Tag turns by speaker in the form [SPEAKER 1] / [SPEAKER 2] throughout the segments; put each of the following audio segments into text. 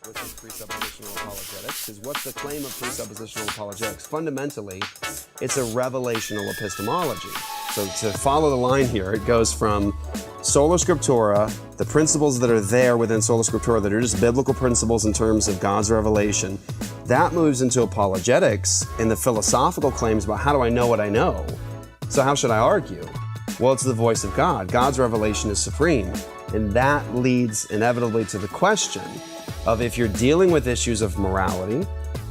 [SPEAKER 1] which is presuppositional apologetics. Because what's the claim of presuppositional apologetics? Fundamentally, it's a revelational epistemology. So to follow the line here, it goes from sola scriptura, the principles that are there within sola scriptura that are just biblical principles in terms of God's revelation. That moves into apologetics and the philosophical claims about how do I know what I know? So how should I argue? Well, it's the voice of God. God's revelation is supreme. And that leads inevitably to the question of if you're dealing with issues of morality,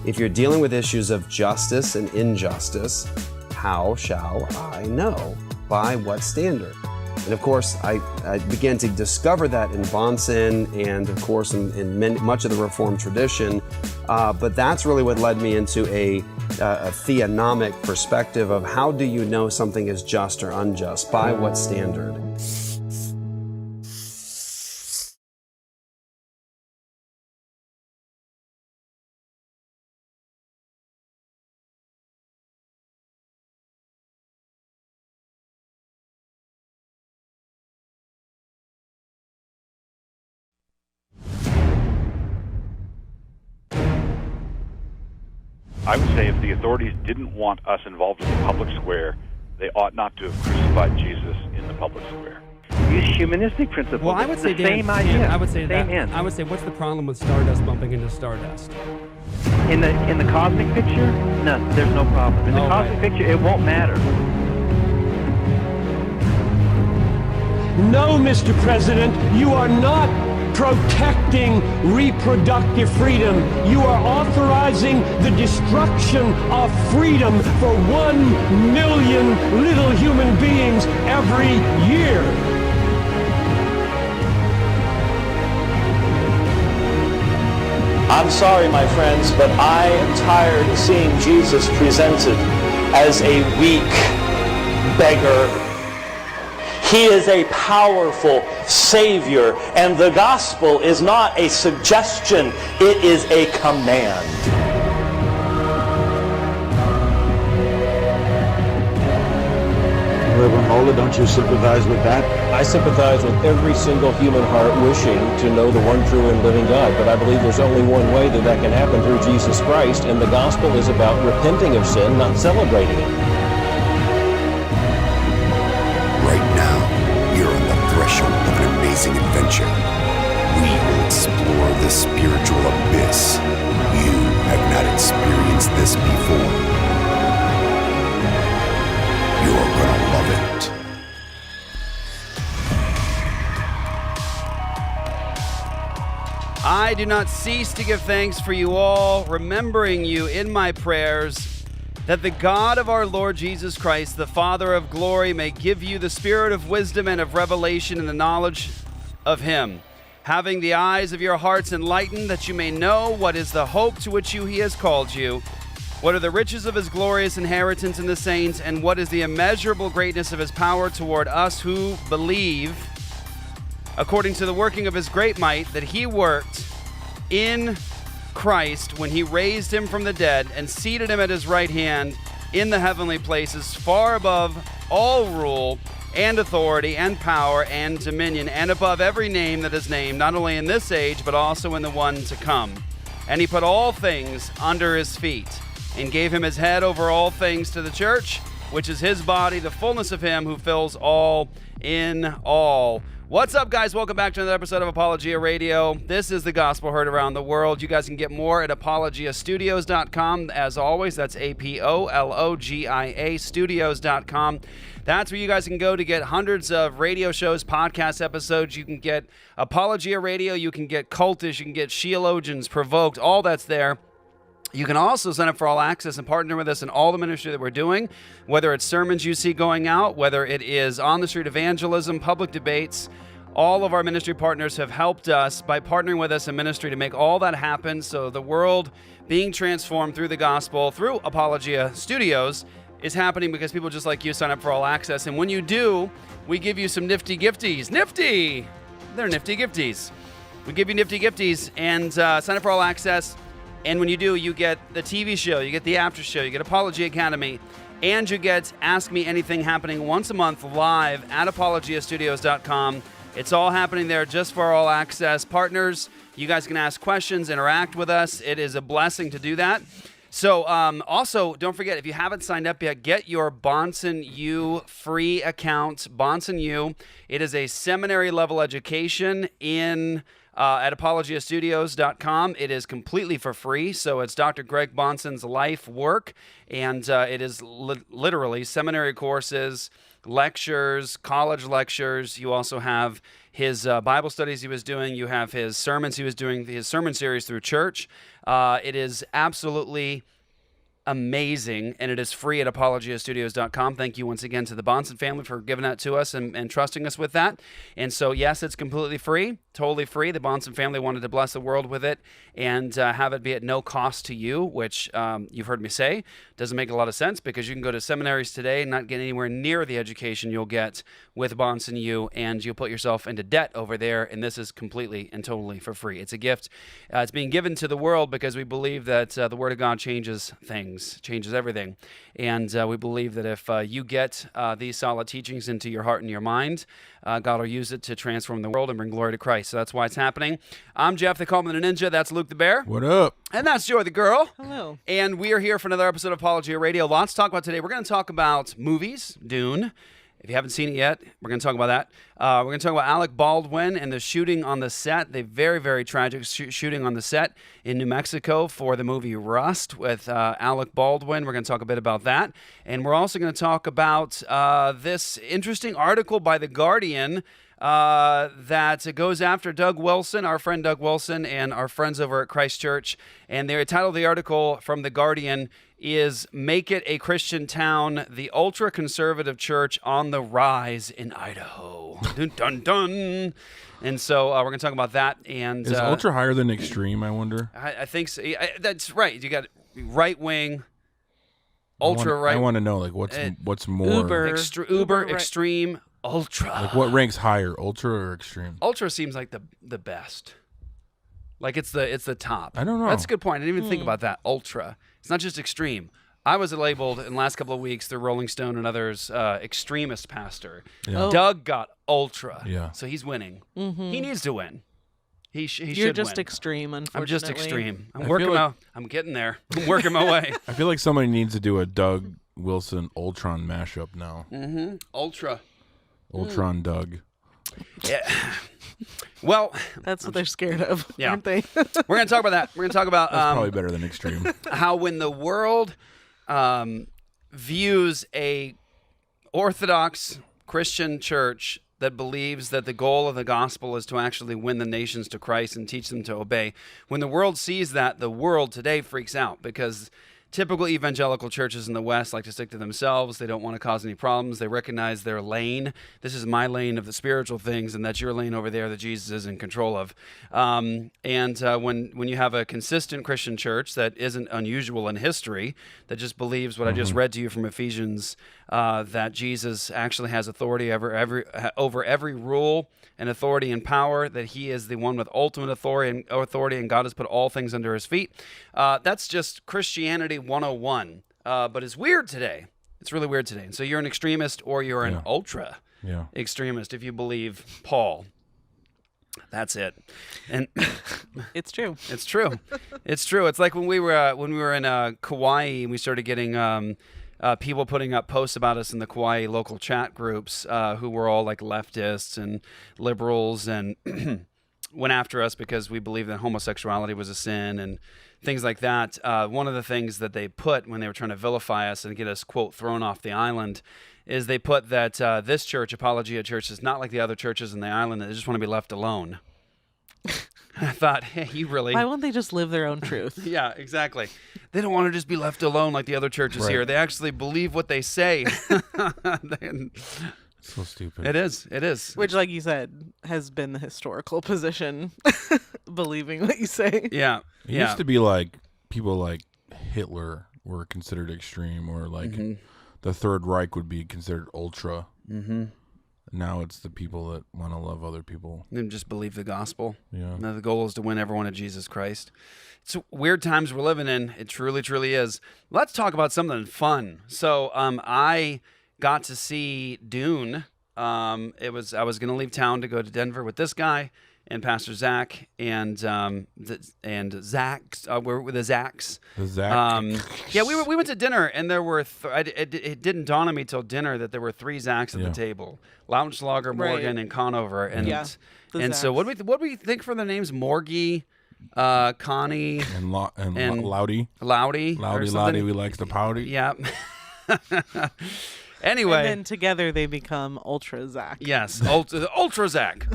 [SPEAKER 1] if you're dealing with issues of justice and injustice, how shall I know? By what standard? And of course, I began to discover that in Bonson and of course in much of the Reformed tradition. But that's really what led me into a theonomic perspective of how do you know something is just or unjust? By what standard?
[SPEAKER 2] I would say if the authorities didn't want us involved in the public square, they ought not to have crucified Jesus in the public square.
[SPEAKER 3] Use humanistic principles.
[SPEAKER 4] Well, I would say,
[SPEAKER 3] same idea.
[SPEAKER 4] I would say
[SPEAKER 3] same
[SPEAKER 4] that.
[SPEAKER 3] end.
[SPEAKER 4] I would say, what's the problem with stardust bumping into stardust?
[SPEAKER 3] In the cosmic picture, no, there's no problem. In the cosmic picture, it won't matter.
[SPEAKER 5] No, Mr. President, you are not protecting reproductive freedom. You are authorizing the destruction of freedom for 1 million little human beings every year.
[SPEAKER 6] I'm sorry, my friends, but I am tired of seeing Jesus presented as a weak beggar. He is a powerful Savior, and the gospel is not a suggestion, it is a command.
[SPEAKER 7] Reverend Moeller, don't you sympathize with that?
[SPEAKER 8] I sympathize with every single human heart wishing to know the one true and living God, but I believe there's only one way that can happen through Jesus Christ, and the gospel is about repenting of sin, not celebrating it.
[SPEAKER 9] Threshold of an amazing adventure. We will explore the spiritual abyss. You have not experienced this before. You're gonna love it.
[SPEAKER 1] I do not cease to give thanks for you all, remembering you in my prayers, that the God of our Lord Jesus Christ, the Father of glory, may give you the spirit of wisdom and of revelation in the knowledge of him, having the eyes of your hearts enlightened, that you may know what is the hope to which he has called you, what are the riches of his glorious inheritance in the saints, and what is the immeasurable greatness of his power toward us who believe, according to the working of his great might, that he worked in Christ when he raised him from the dead and seated him at his right hand in the heavenly places, far above all rule and authority and power and dominion, and above every name that is named, not only in this age but also in the one to come. And he put all things under his feet and gave him his head over all things to the church, which is his body, the fullness of him who fills all in all. What's up, guys? Welcome back to another episode of Apologia Radio. This is the gospel heard around the world. You guys can get more at apologiastudios.com. As always, that's APOLOGIA studios.com. That's where you guys can go to get hundreds of radio shows, podcast episodes. You can get Apologia Radio. You can get Cultish. You can get Sheologians, Provoked. All that's there. You can also sign up for All Access and partner with us in all the ministry that we're doing, whether it's sermons you see going out, whether it is on-the-street evangelism, public debates. All of our ministry partners have helped us by partnering with us in ministry to make all that happen, so the world being transformed through the gospel, through Apologia Studios, is happening because people just like you sign up for All Access. And when you do, we give you some nifty gifties. Nifty! They're nifty gifties. We give you nifty gifties and sign up for All Access. And when you do, you get the TV show, you get the after show, you get Apologia Academy, and you get Ask Me Anything happening once a month live at apologiastudios.com. It's all happening there just for our All Access partners. You guys can ask questions, interact with us. It is a blessing to do that. So also, don't forget, if you haven't signed up yet, get your Bonson U free account. Bonson U, it is a seminary-level education at apologiastudios.com. It is completely for free, so it's Dr. Greg Bonson's life work, and it is literally seminary courses, lectures, college lectures. You also have his Bible studies he was doing. You have his sermons he was doing, his sermon series through church. It is absolutely amazing, and it is free at apologiastudios.com. Thank you once again to the Bonson family for giving that to us and trusting us with that. And so, yes, it's completely free, totally free. The Bonson family wanted to bless the world with it and have it be at no cost to you, which you've heard me say doesn't make a lot of sense, because you can go to seminaries today and not get anywhere near the education you'll get with Bonson U, and you'll put yourself into debt over there, and this is completely and totally for free. It's a gift. It's being given to the world because we believe that the Word of God changes things, changes everything. And we believe that if you get these solid teachings into your heart and your mind, God will use it to transform the world and bring glory to Christ. So that's why it's happening. I'm Jeff, they call me the Ninja. That's Luke the Bear.
[SPEAKER 10] What up?
[SPEAKER 1] And that's Joy the Girl.
[SPEAKER 11] Hello.
[SPEAKER 1] And we are here for another episode of Apologia Radio. Lots to talk about today. We're going to talk about movies, Dune. If you haven't seen it yet, we're going to talk about that. We're going to talk about Alec Baldwin and the shooting on the set, the very, very tragic shooting on the set in New Mexico for the movie Rust with Alec Baldwin. We're going to talk a bit about that. And we're also going to talk about this interesting article by The Guardian that goes after Doug Wilson, our friend Doug Wilson, and our friends over at Christ Church. And the title of the article from The Guardian is "Make It a Christian Town, the Ultra-Conservative Church on the Rise in Idaho." Dun, dun, dun. And so we're going to talk about that. And
[SPEAKER 10] is ultra higher than extreme, I wonder?
[SPEAKER 1] I think so. That's right. You got right-wing, ultra-right.
[SPEAKER 10] I want to know, like, what's more?
[SPEAKER 1] Uber, extreme, ultra.
[SPEAKER 10] Like, what ranks higher, ultra or extreme?
[SPEAKER 1] Ultra seems like the best. Like it's the top.
[SPEAKER 10] I don't know.
[SPEAKER 1] That's a good point. I didn't even think about that. Ultra. It's not just extreme. I was labeled in the last couple of weeks through Rolling Stone and others extremist pastor. Yeah. Oh. Doug got ultra. Yeah. So he's winning. Mm-hmm. He needs to win. He should win.
[SPEAKER 11] You're just extreme, unfortunately.
[SPEAKER 1] I'm just extreme. I'm getting there. I'm working my way.
[SPEAKER 10] I feel like somebody needs to do a Doug Wilson Ultron mashup now.
[SPEAKER 1] Mm-hmm.
[SPEAKER 10] Ultron Doug.
[SPEAKER 1] Yeah. Well,
[SPEAKER 11] that's what they're scared of, aren't they?
[SPEAKER 1] We're going to talk about that. We're going to talk about
[SPEAKER 10] that's probably better than extreme.
[SPEAKER 1] How when the world views a Orthodox Christian church that believes that the goal of the gospel is to actually win the nations to Christ and teach them to obey, when the world sees that, the world today freaks out, because typical evangelical churches in the West like to stick to themselves. They don't want to cause any problems. They recognize their lane. This is my lane of the spiritual things, and that's your lane over there that Jesus is in control of. When you have a consistent Christian church that isn't unusual in history, that just believes what I just read to you from Ephesians, that Jesus actually has authority over every rule and authority and power, that he is the one with ultimate authority, and God has put all things under his feet. That's just Christianity 101. But it's weird today. It's really weird today. And so you're an extremist or you're an ultra extremist if you believe Paul. That's it. And
[SPEAKER 11] it's true.
[SPEAKER 1] It's true. It's true. It's like when we were in Kauai and we started getting people putting up posts about us in the Kauai local chat groups who were all like leftists and liberals and went after us because we believed that homosexuality was a sin and things like that. One of the things that they put when they were trying to vilify us and get us, quote, thrown off the island is they put that this church, Apologia Church, is not like the other churches in the island that they just want to be left alone. I thought, hey, you really...
[SPEAKER 11] Why won't they just live their own truth?
[SPEAKER 1] Yeah, exactly. They don't want to just be left alone like the other churches here. They actually believe what they say.
[SPEAKER 10] So stupid.
[SPEAKER 1] It is. It is.
[SPEAKER 11] Which, like you said, has been the historical position, believing what you say.
[SPEAKER 1] Yeah.
[SPEAKER 10] It used to be like people like Hitler were considered extreme, or like the Third Reich would be considered ultra. Mm-hmm. Now it's the people that want to love other people.
[SPEAKER 1] And just believe the gospel.
[SPEAKER 10] Yeah.
[SPEAKER 1] Now the goal is to win everyone to Jesus Christ. It's weird times we're living in. It truly, truly is. Let's talk about something fun. So I got to see Dune I was going to leave town to go to Denver with this guy and Pastor Zach and Zach's. We're with the Zachs.
[SPEAKER 10] The Zach.
[SPEAKER 1] Yeah, we went to dinner, and there were. It didn't dawn on me till dinner that there were 3 Zachs at the table: Launchlager, Morgan, and Conover. And so what do we think for the names? Morgie, Connie,
[SPEAKER 10] and Loudy.
[SPEAKER 1] Loudy.
[SPEAKER 10] We likes the pouty.
[SPEAKER 1] Yeah. Anyway,
[SPEAKER 11] and then together they become Ultra Zach.
[SPEAKER 1] Yes, Ultra Zach.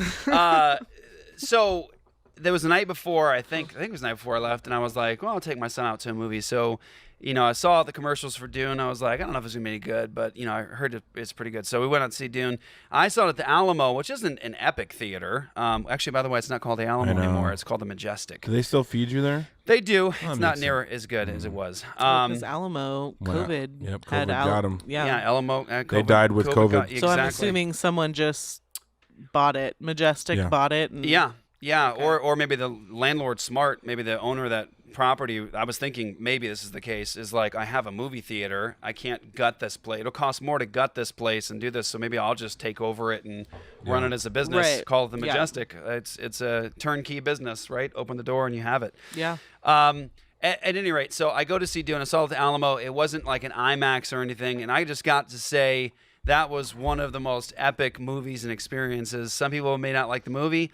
[SPEAKER 1] So there was the night before. I think it was the night before I left, and I was like, "Well, I'll take my son out to a movie." So, I saw the commercials for Dune. I was like, "I don't know if it's gonna be any good, but I heard it's pretty good." So we went out to see Dune. I saw it at the Alamo, which isn't an epic theater. Actually, by the way, it's not called the Alamo anymore. It's called the Majestic.
[SPEAKER 10] Do they still feed you there?
[SPEAKER 1] They do. It's not near as good as it was.
[SPEAKER 11] Because Alamo, COVID,
[SPEAKER 10] COVID got them.
[SPEAKER 1] Yeah, Alamo. COVID,
[SPEAKER 10] they died with COVID.
[SPEAKER 1] Exactly.
[SPEAKER 11] So I'm assuming someone just bought it. Majestic bought it. And...
[SPEAKER 1] Yeah. Okay. Or maybe the landlord's smart. Maybe the owner of that property, I was thinking maybe this is the case, is like, I have a movie theater. I can't gut this place. It'll cost more to gut this place and do this, so maybe I'll just take over it and run it as a business.
[SPEAKER 11] Right.
[SPEAKER 1] Call it the Majestic. It's a turnkey business, right? Open the door and you have it.
[SPEAKER 11] Yeah.
[SPEAKER 1] At any rate, so I go to see Dune. I saw it at the Alamo. It wasn't like an IMAX or anything, and I just got to say that was one of the most epic movies and experiences. Some people may not like the movie.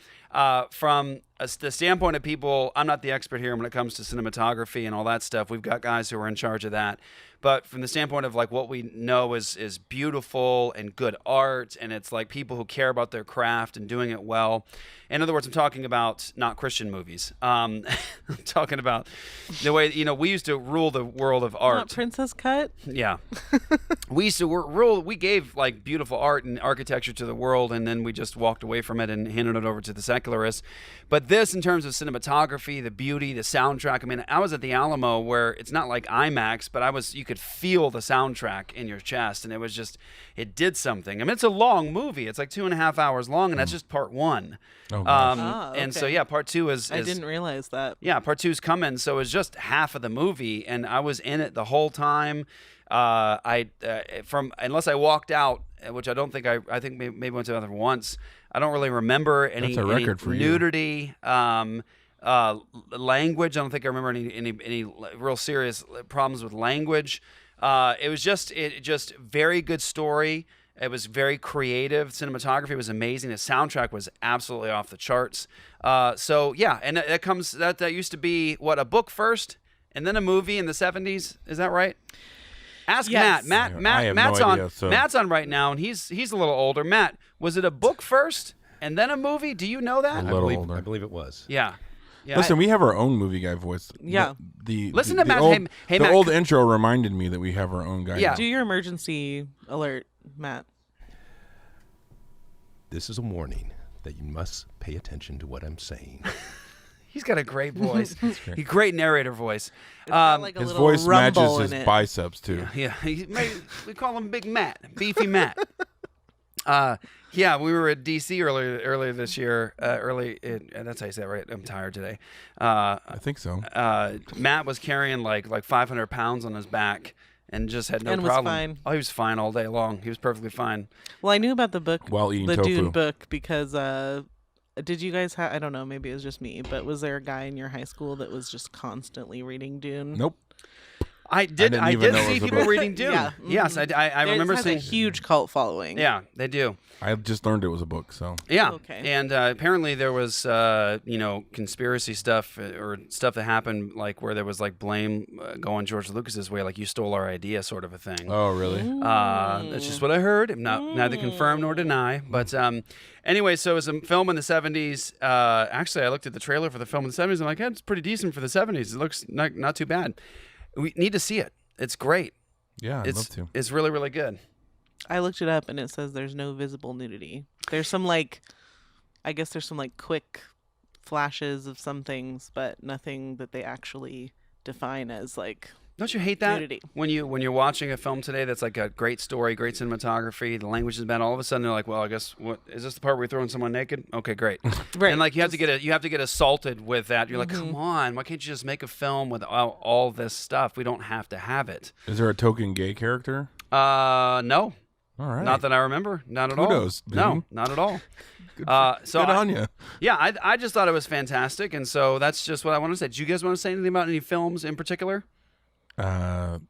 [SPEAKER 1] From the standpoint of people, I'm not the expert here when it comes to cinematography and all that stuff. We've got guys who are in charge of that. But from the standpoint of like what we know is beautiful and good art, and it's like people who care about their craft and doing it well. In other words, I'm talking about not Christian movies. I'm talking about the way, we used to rule the world of art.
[SPEAKER 11] Not Princess Cut?
[SPEAKER 1] Yeah. We used to rule, we gave like beautiful art and architecture to the world, and then we just walked away from it and handed it over to the secularists. But this, in terms of cinematography, the beauty, the soundtrack, I mean, I was at the Alamo where it's not like IMAX, but you could feel the soundtrack in your chest, and it did something. I mean, it's a long movie. It's like 2.5 hours long, and that's just part 1.
[SPEAKER 10] Oh,
[SPEAKER 11] okay.
[SPEAKER 1] And so, part 2 is...
[SPEAKER 11] I didn't realize that.
[SPEAKER 1] Yeah, part 2 is coming, so it's just half of the movie, and I was in it the whole time. Unless I walked out, which I don't think I think maybe went to the other once. I don't really remember any nudity, language. I don't think I remember any real serious problems with language. It was just very good story. It was very creative. Cinematography was amazing. The soundtrack was absolutely off the charts. And that used to be a book first, and then a movie in the 70s. Is that right? Ask
[SPEAKER 11] yes.
[SPEAKER 1] Matt. Matt's on right now, and he's a little older. Matt, was it a book first and then a movie? Do you know that?
[SPEAKER 10] A little older.
[SPEAKER 12] I believe it was.
[SPEAKER 1] Yeah.
[SPEAKER 10] Listen, we have our own movie guy voice.
[SPEAKER 11] Yeah.
[SPEAKER 1] Listen to Matt.
[SPEAKER 10] The old intro reminded me that we have our own guy.
[SPEAKER 1] Yeah.
[SPEAKER 11] Do your emergency alert, Matt.
[SPEAKER 12] This is a warning that you must pay attention to what I'm saying.
[SPEAKER 1] He's got a great voice. Great narrator voice.
[SPEAKER 11] Like
[SPEAKER 10] his voice matches his biceps too.
[SPEAKER 1] Yeah. We call him Big Matt, Beefy Matt. We were at DC earlier this year. That's how you say it, right? I'm tired today.
[SPEAKER 10] I think so.
[SPEAKER 1] Matt was carrying like 500 pounds on his back and just had no
[SPEAKER 11] and
[SPEAKER 1] problem.
[SPEAKER 11] Was fine.
[SPEAKER 1] Oh, he was fine all day long. He was perfectly fine.
[SPEAKER 11] Well, I knew about the book,
[SPEAKER 10] while eating
[SPEAKER 11] the
[SPEAKER 10] tofu.
[SPEAKER 11] Dune book, because did you guys have? I don't know. Maybe it was just me, but was there a guy in your high school that was just constantly reading Dune?
[SPEAKER 10] Nope.
[SPEAKER 1] I did see people reading Dune.
[SPEAKER 11] Yeah.
[SPEAKER 1] Yes, I remember seeing
[SPEAKER 11] a huge cult following.
[SPEAKER 1] Yeah, they do.
[SPEAKER 10] I just learned it was a book, so
[SPEAKER 1] yeah.
[SPEAKER 11] Okay.
[SPEAKER 1] And apparently there was conspiracy stuff or stuff that happened like where there was like blame going George Lucas's way, like you stole our idea, sort of a thing.
[SPEAKER 10] Oh, really?
[SPEAKER 1] That's just what I heard. Neither confirm nor deny. But anyway, so it was a film in the 70s. Actually, I looked at the trailer for the film in the 70s. I'm like, it's pretty decent for the 70s. It looks not too bad. We need to see it. It's great.
[SPEAKER 10] Yeah, I'd love to.
[SPEAKER 1] It's really, really good.
[SPEAKER 11] I looked it up and it says there's no visible nudity. There's some there's some quick flashes of some things, but nothing that they actually define as like.
[SPEAKER 1] Don't you hate that
[SPEAKER 11] nudity.
[SPEAKER 1] when you're watching a film today that's like a great story, great cinematography, the language is bad. All of a sudden they're like, well, I guess what is this the part where we're throwing someone naked? Okay, great.
[SPEAKER 11] Right.
[SPEAKER 1] And like you have to get assaulted with that. You're like, come on, why can't you just make a film with all this stuff? We don't have to have it.
[SPEAKER 10] Is there a token gay character?
[SPEAKER 1] No.
[SPEAKER 10] All right.
[SPEAKER 1] Not that I remember. Not at
[SPEAKER 10] Kudos,
[SPEAKER 1] all. No,
[SPEAKER 10] dude.
[SPEAKER 1] not at all.
[SPEAKER 10] Good
[SPEAKER 1] on
[SPEAKER 10] you.
[SPEAKER 1] Yeah, I just thought it was fantastic, and so that's just what I want to say. Do you guys want to say anything about any films in particular?
[SPEAKER 10] No.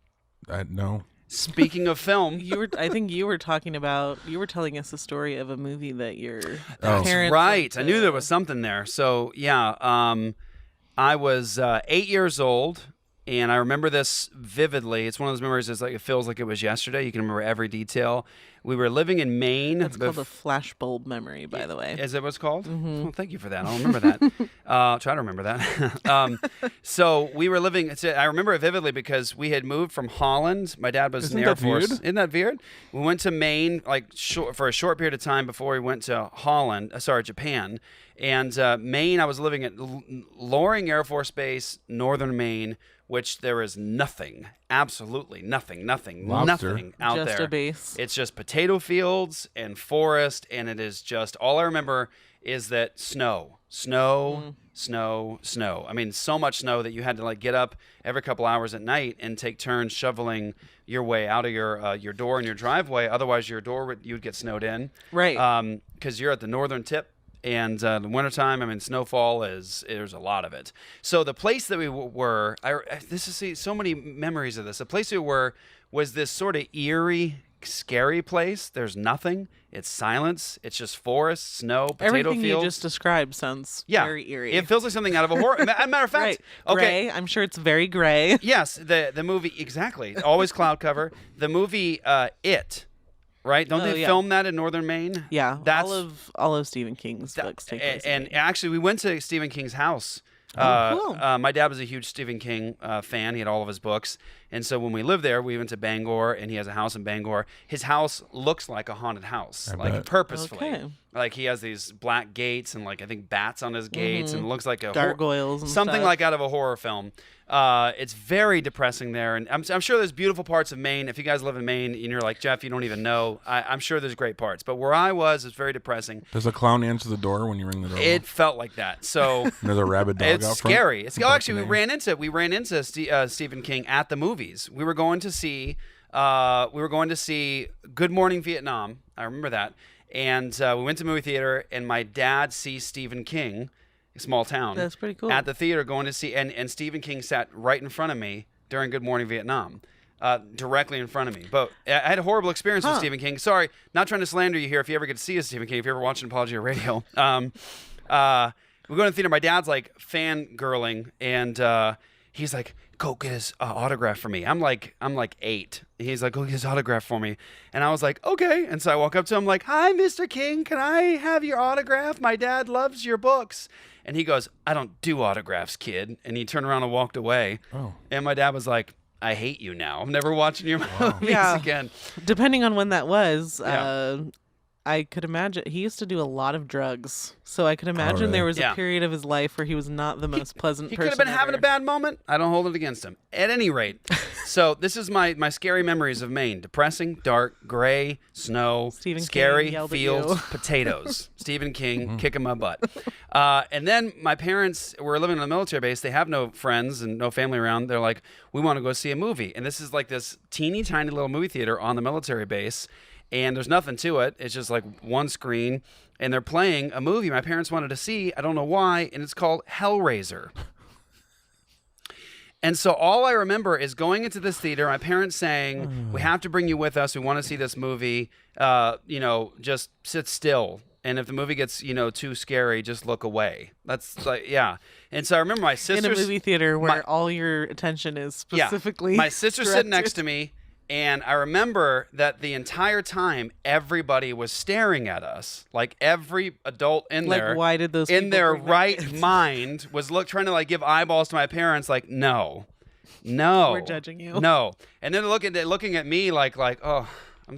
[SPEAKER 1] Speaking of film,
[SPEAKER 11] I think you were telling us a story of a movie that your
[SPEAKER 1] That's
[SPEAKER 11] parents.
[SPEAKER 1] right. I knew there was something there. So yeah, I was 8 years old, and I remember this vividly. It's one of those memories that's like it feels like it was yesterday. You can remember every detail. We were living in Maine.
[SPEAKER 11] That's called a flashbulb memory, by the way.
[SPEAKER 1] Is it what's called?
[SPEAKER 11] Mm-hmm.
[SPEAKER 1] Well, thank you for that. I'll remember that. Try to remember that. So we were living. I remember it vividly because we had moved from Holland. My dad was in the Air Force. Isn't that weird? We went to Maine for a short period of time before we went to Japan. And Maine, I was living at Loring Air Force Base, northern Maine, which there is nothing, absolutely nothing out
[SPEAKER 11] just
[SPEAKER 1] there.
[SPEAKER 11] Just a base.
[SPEAKER 1] It's just potato fields and forest, and it is just, all I remember is that snow. I mean, so much snow that you had to like get up every couple hours at night and take turns shoveling your way out of your door and your driveway. Otherwise, your door you'd get snowed in.
[SPEAKER 11] Right.
[SPEAKER 1] Because you're at the northern tip. And the wintertime, I mean, snowfall there's a lot of it. So the place that we were, so many memories of this. The place we were was this sort of eerie, scary place. There's nothing. It's silence. It's just forest, snow, potato
[SPEAKER 11] Everything
[SPEAKER 1] fields.
[SPEAKER 11] You just described sounds very eerie.
[SPEAKER 1] It feels like something out of a horror. As a matter of fact,
[SPEAKER 11] right. Gray. I'm sure it's very gray.
[SPEAKER 1] Yes, the movie, exactly. Always cloud cover. The movie It. Right? Don't they film that in northern Maine?
[SPEAKER 11] Yeah. All of Stephen King's books take place.
[SPEAKER 1] And actually, we went to Stephen King's house.
[SPEAKER 11] Cool.
[SPEAKER 1] My dad was a huge Stephen King fan. He had all of his books. And so when we lived there, we went to Bangor, and he has a house in Bangor. His house looks like a haunted house, purposefully.
[SPEAKER 11] Okay.
[SPEAKER 1] Like he has these black gates and I think bats on his gates, and it looks like a
[SPEAKER 11] gargoyles and
[SPEAKER 1] something
[SPEAKER 11] stuff.
[SPEAKER 1] like out of a horror film. It's very depressing there, and I'm sure there's beautiful parts of Maine. If you guys live in Maine and you're like, Jeff, you don't even know, I'm sure there's great parts. But where I was, it's very depressing.
[SPEAKER 10] Does a clown answer the door when you ring the door?
[SPEAKER 1] It felt like that. So
[SPEAKER 10] there's a rabid dog out front.
[SPEAKER 1] It's scary. Actually, we ran into Stephen King at the movies. We were going to see Good Morning Vietnam. I remember that. And we went to the movie theater, and my dad sees Stephen King, a small town.
[SPEAKER 11] That's pretty cool.
[SPEAKER 1] At the theater going to see, and Stephen King sat right in front of me during Good Morning Vietnam, directly in front of me. But I had a horrible experience with Stephen King. Sorry, not trying to slander you here if you ever get to see Stephen King, if you're ever watching Apologia Radio. We go to the theater, my dad's like fangirling, and he's like, go get his autograph for me. I'm like 8. He's like, go get his autograph for me. And I was like, okay. And so I walk up to him like, hi, Mr. King. Can I have your autograph? My dad loves your books. And he goes, I don't do autographs, kid. And he turned around and walked away.
[SPEAKER 10] Oh.
[SPEAKER 1] And my dad was like, I hate you now. I'm never watching your movies again.
[SPEAKER 11] Depending on when that was, I could imagine he used to do a lot of drugs, so I could imagine there was a period of his life where he was not the most pleasant person.
[SPEAKER 1] He could have been having a bad moment. I don't hold it against him. At any rate, so this is my scary memories of Maine: depressing, dark, gray, snow, scary fields, potatoes. Stephen King kicking my butt. And then my parents were living on a military base. They have no friends and no family around. They're like, we want to go see a movie, and this is like this teeny tiny little movie theater on the military base. And there's nothing to it. It's just like one screen, and they're playing a movie my parents wanted to see. I don't know why, and it's called Hellraiser. And so all I remember is going into this theater, my parents saying, we have to bring you with us. We want to see this movie. Just sit still. And if the movie gets, too scary, just look away. That's like, yeah. And so I remember my sister's...
[SPEAKER 11] In a movie theater where all your attention is specifically...
[SPEAKER 1] Yeah. My sister's sitting next to me. And I remember that the entire time, everybody was staring at us. Like every adult in there,
[SPEAKER 11] why did those
[SPEAKER 1] in their right mind, was trying to give eyeballs to my parents. Like, no,
[SPEAKER 11] we're judging you.
[SPEAKER 1] No, and then looking at me like, oh, I'm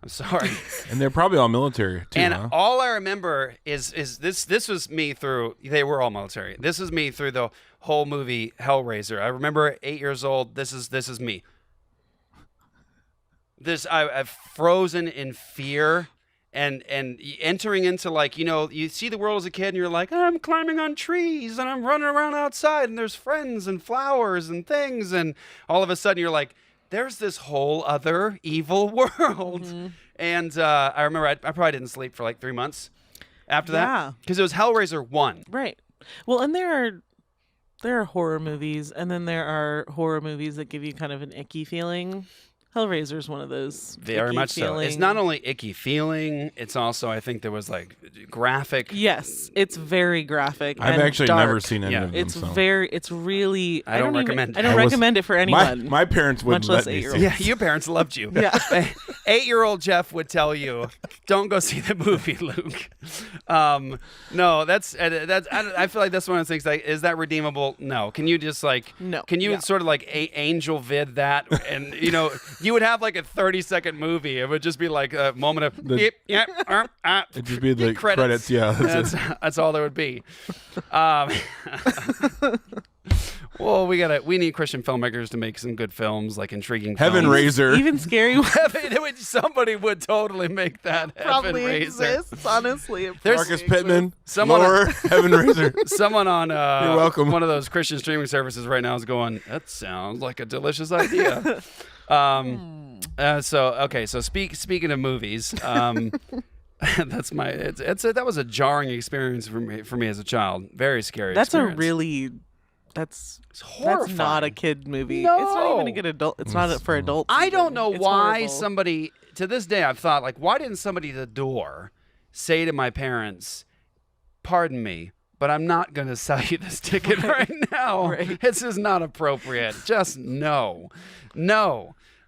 [SPEAKER 1] sorry.
[SPEAKER 10] And they're probably all military too.
[SPEAKER 1] And all I remember is this. This was me through. They were all military. This is me through the whole movie Hellraiser. I remember 8 years old. This is me. I've frozen in fear and entering into you see the world as a kid and you're like, I'm climbing on trees and I'm running around outside and there's friends and flowers and things, and all of a sudden you're like, there's this whole other evil world. And I remember I probably didn't sleep for like 3 months after that. Because it was Hellraiser 1.
[SPEAKER 11] Right. Well, and there are horror movies, and then there are horror movies that give you kind of an icky feeling. Hellraiser is one of those.
[SPEAKER 1] Very much so. It's not only icky feeling, it's also, I think there was like graphic.
[SPEAKER 11] Yes, it's very graphic.
[SPEAKER 10] I've actually
[SPEAKER 11] dark.
[SPEAKER 10] never seen any of them.
[SPEAKER 11] It's really.
[SPEAKER 1] I don't recommend it.
[SPEAKER 11] I don't recommend it for anyone.
[SPEAKER 10] My parents wouldn't let me see it.
[SPEAKER 1] Yeah, your parents loved you. Yeah. 8-year-old Jeff would tell you, don't go see the movie, Luke. No, that's. I feel like that's one of the things. Like, is that redeemable? No. Can you just like?
[SPEAKER 11] No.
[SPEAKER 1] Can you sort of like angel vid that, and you would have like a 30-second movie. It would just be like a moment of
[SPEAKER 10] it'd just be the credits. Yeah,
[SPEAKER 1] that's all there would be. Well, we need Christian filmmakers to make some good films, like intriguing
[SPEAKER 10] Heaven
[SPEAKER 1] films.
[SPEAKER 10] Raiser.
[SPEAKER 11] Even scary.
[SPEAKER 1] Somebody would totally make that.
[SPEAKER 11] Probably
[SPEAKER 1] Heaven Raiser.
[SPEAKER 11] exists, honestly.
[SPEAKER 10] Marcus Pittman.
[SPEAKER 1] Someone
[SPEAKER 10] Heaven Raiser.
[SPEAKER 1] Someone on
[SPEAKER 10] You're welcome.
[SPEAKER 1] one of those Christian streaming services right now is going, that sounds like a delicious idea. So speaking of movies, that's that was a jarring experience for me as a child. Very scary.
[SPEAKER 11] That's
[SPEAKER 1] experience.
[SPEAKER 11] That's
[SPEAKER 1] horrifying.
[SPEAKER 11] That's not a kid movie.
[SPEAKER 1] No.
[SPEAKER 11] It's not even a good adult. It's not for adults.
[SPEAKER 1] I don't know
[SPEAKER 11] It's
[SPEAKER 1] why
[SPEAKER 11] horrible.
[SPEAKER 1] somebody, to this day, I've thought, like, why didn't somebody at the door say to my parents, pardon me, but I'm not going to sell you this ticket right now.
[SPEAKER 11] Right.
[SPEAKER 1] This is not appropriate. Just no.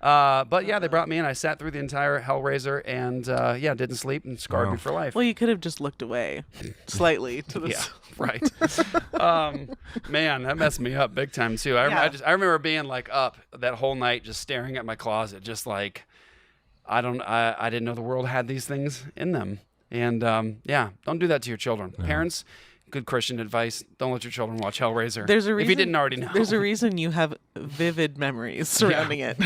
[SPEAKER 1] But yeah, they brought me in. I sat through the entire Hellraiser and didn't sleep and scarred me for life.
[SPEAKER 11] Well, you could have just looked away slightly to this.
[SPEAKER 1] Yeah, right. Man, that messed me up big time too. I remember being like up that whole night, just staring at my closet, just like I didn't know the world had these things in them. And don't do that to your children, Parents. Good Christian advice. Don't let your children watch Hellraiser.
[SPEAKER 11] There's a reason,
[SPEAKER 1] if you didn't already know.
[SPEAKER 11] There's a reason you have vivid memories surrounding it.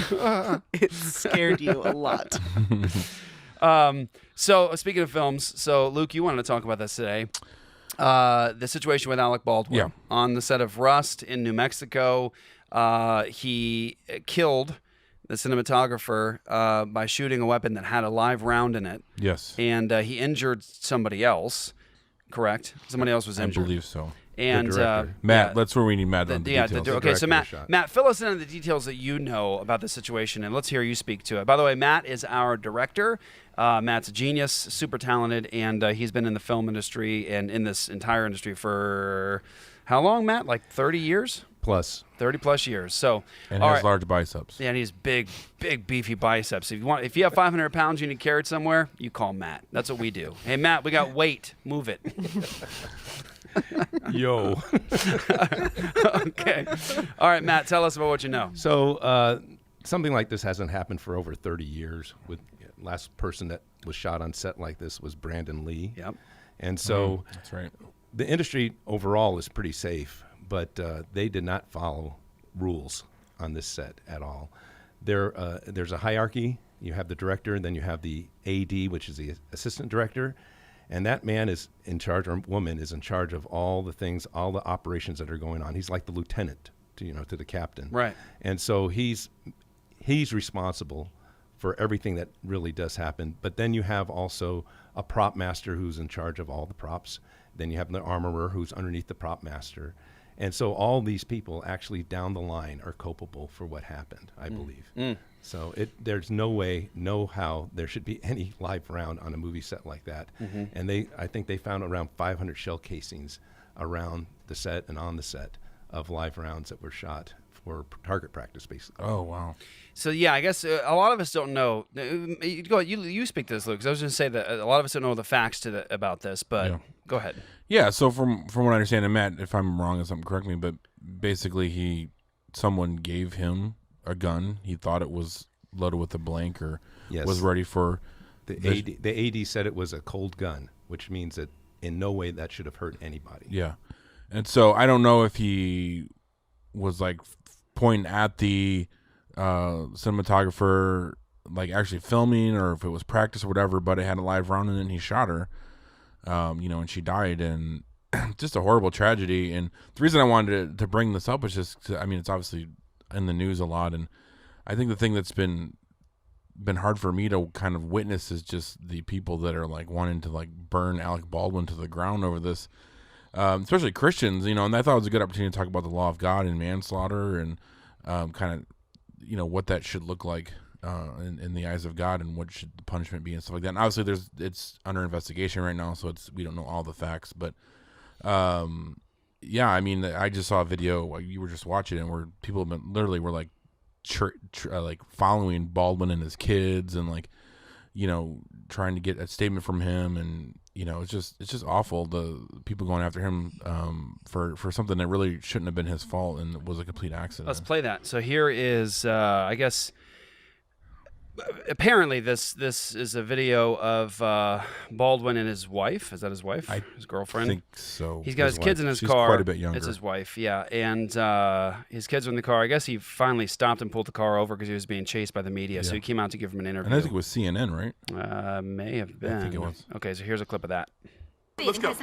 [SPEAKER 11] It scared you a lot.
[SPEAKER 1] So speaking of films, Luke, you wanted to talk about this today. The situation with Alec Baldwin on the set of Rust in New Mexico. He killed the cinematographer by shooting a weapon that had a live round in it.
[SPEAKER 10] Yes.
[SPEAKER 1] And he injured somebody else. Correct. Somebody else was injured.
[SPEAKER 10] I believe so.
[SPEAKER 1] And
[SPEAKER 10] Matt, that's where we need Matt on the details.
[SPEAKER 1] Okay, so Matt, fill us in on the details that you know about the situation, and let's hear you speak to it. By the way, Matt is our director. Matt's a genius, super talented, and he's been in the film industry and in this entire industry for how long, Matt? Like 30 years?
[SPEAKER 12] Plus.
[SPEAKER 1] 30 plus years. So,
[SPEAKER 10] and has large biceps.
[SPEAKER 1] Yeah, and he's big, beefy biceps. If you have 500 pounds you need carried somewhere, you call Matt. That's what we do. Hey, Matt, we got weight. Move it.
[SPEAKER 12] Yo.
[SPEAKER 1] Okay. All right, Matt, tell us about what you know.
[SPEAKER 12] So something like this hasn't happened for over 30 years. Last person that was shot on set like this was Brandon Lee.
[SPEAKER 1] Yep.
[SPEAKER 12] And so
[SPEAKER 10] that's right.
[SPEAKER 12] The industry overall is pretty safe, but they did not follow rules on this set at all. There's a hierarchy. You have the director, and then you have the AD, which is the assistant director. And that man is in charge, or woman is in charge of all the things, all the operations that are going on. He's like the lieutenant to the captain.
[SPEAKER 1] Right.
[SPEAKER 12] And so he's responsible for everything that really does happen. But then you have also a prop master who's in charge of all the props. Then you have the armorer who's underneath the prop master. And so all these people actually down the line are culpable for what happened, I believe. So there's no how there should be any live round on a movie set like that. Mm-hmm. And I think they found around 500 shell casings around the set and on the set of live rounds that were shot for target practice, basically.
[SPEAKER 10] Oh, wow.
[SPEAKER 1] So, yeah, I guess a lot of us don't know. You speak to this, Luke, because I was going to say that a lot of us don't know the facts about this, but go ahead.
[SPEAKER 10] Yeah, so from what I understand, and Matt, if I'm wrong, something correct me, but basically someone gave him a gun. He thought it was loaded with a blank or was ready for...
[SPEAKER 12] The AD said it was a cold gun, which means that in no way that should have hurt anybody.
[SPEAKER 10] Yeah. And so I don't know if he was like pointing at the cinematographer, like actually filming, or if it was practice or whatever, but it had a live round and then he shot her, and she died, and just a horrible tragedy. And the reason I wanted to bring this up is just, it's obviously in the news a lot. And I think the thing that's been been hard for me to kind of witness is just the people that are like wanting to like burn Alec Baldwin to the ground over this, especially Christians, you know. And I thought it was a good opportunity to talk about the law of God and manslaughter and kind of, you know, what that should look like in the eyes of God and what should the punishment be and stuff like that. And obviously, it's under investigation right now, so we don't know all the facts, but yeah, I mean, I just saw a video you were just watching it where people literally were like like following Baldwin and his kids and like, you know, trying to get a statement from him, and you know, it's just awful, the people going after him for something that really shouldn't have been his fault and was a complete accident.
[SPEAKER 1] Let's play that. So here is I guess apparently this is a video of Baldwin and his wife. Is that his wife? His girlfriend?
[SPEAKER 10] I think so.
[SPEAKER 1] He's got his kids in his
[SPEAKER 10] She's
[SPEAKER 1] car.
[SPEAKER 10] quite a bit younger.
[SPEAKER 1] It's his wife, yeah. And his kids are in the car. I guess he finally stopped and pulled the car over because he was being chased by the media. So he came out to give him an interview.
[SPEAKER 10] And I think it was CNN, right?
[SPEAKER 1] May have been.
[SPEAKER 10] I think it was.
[SPEAKER 1] Okay, so here's a clip of that.
[SPEAKER 13] Let's go.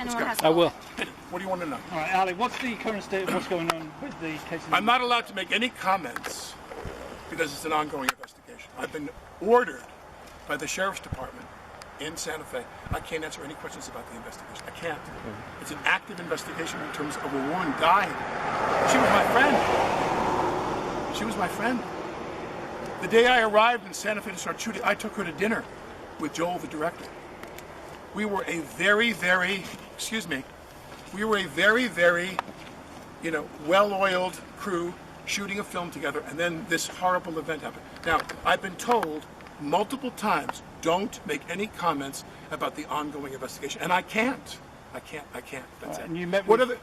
[SPEAKER 14] I will.
[SPEAKER 13] What do you want to know?
[SPEAKER 14] All right, Ali, what's the current state of what's going on with the case?
[SPEAKER 13] I'm not allowed to make any comments because it's an ongoing investigation. I've been ordered by the Sheriff's Department in Santa Fe. I can't answer any questions about the investigation. I can't. It's an active investigation in terms of a woman died. She was my friend. She was my friend. The day I arrived in Santa Fe to start shooting, I took her to dinner with Joel, the director. We were a very, very, you know, well-oiled crew shooting a film together, and then this horrible event happened. Now, I've been told multiple times, don't make any comments about the ongoing investigation, and I can't. That's it.
[SPEAKER 14] And you met
[SPEAKER 13] what
[SPEAKER 14] with,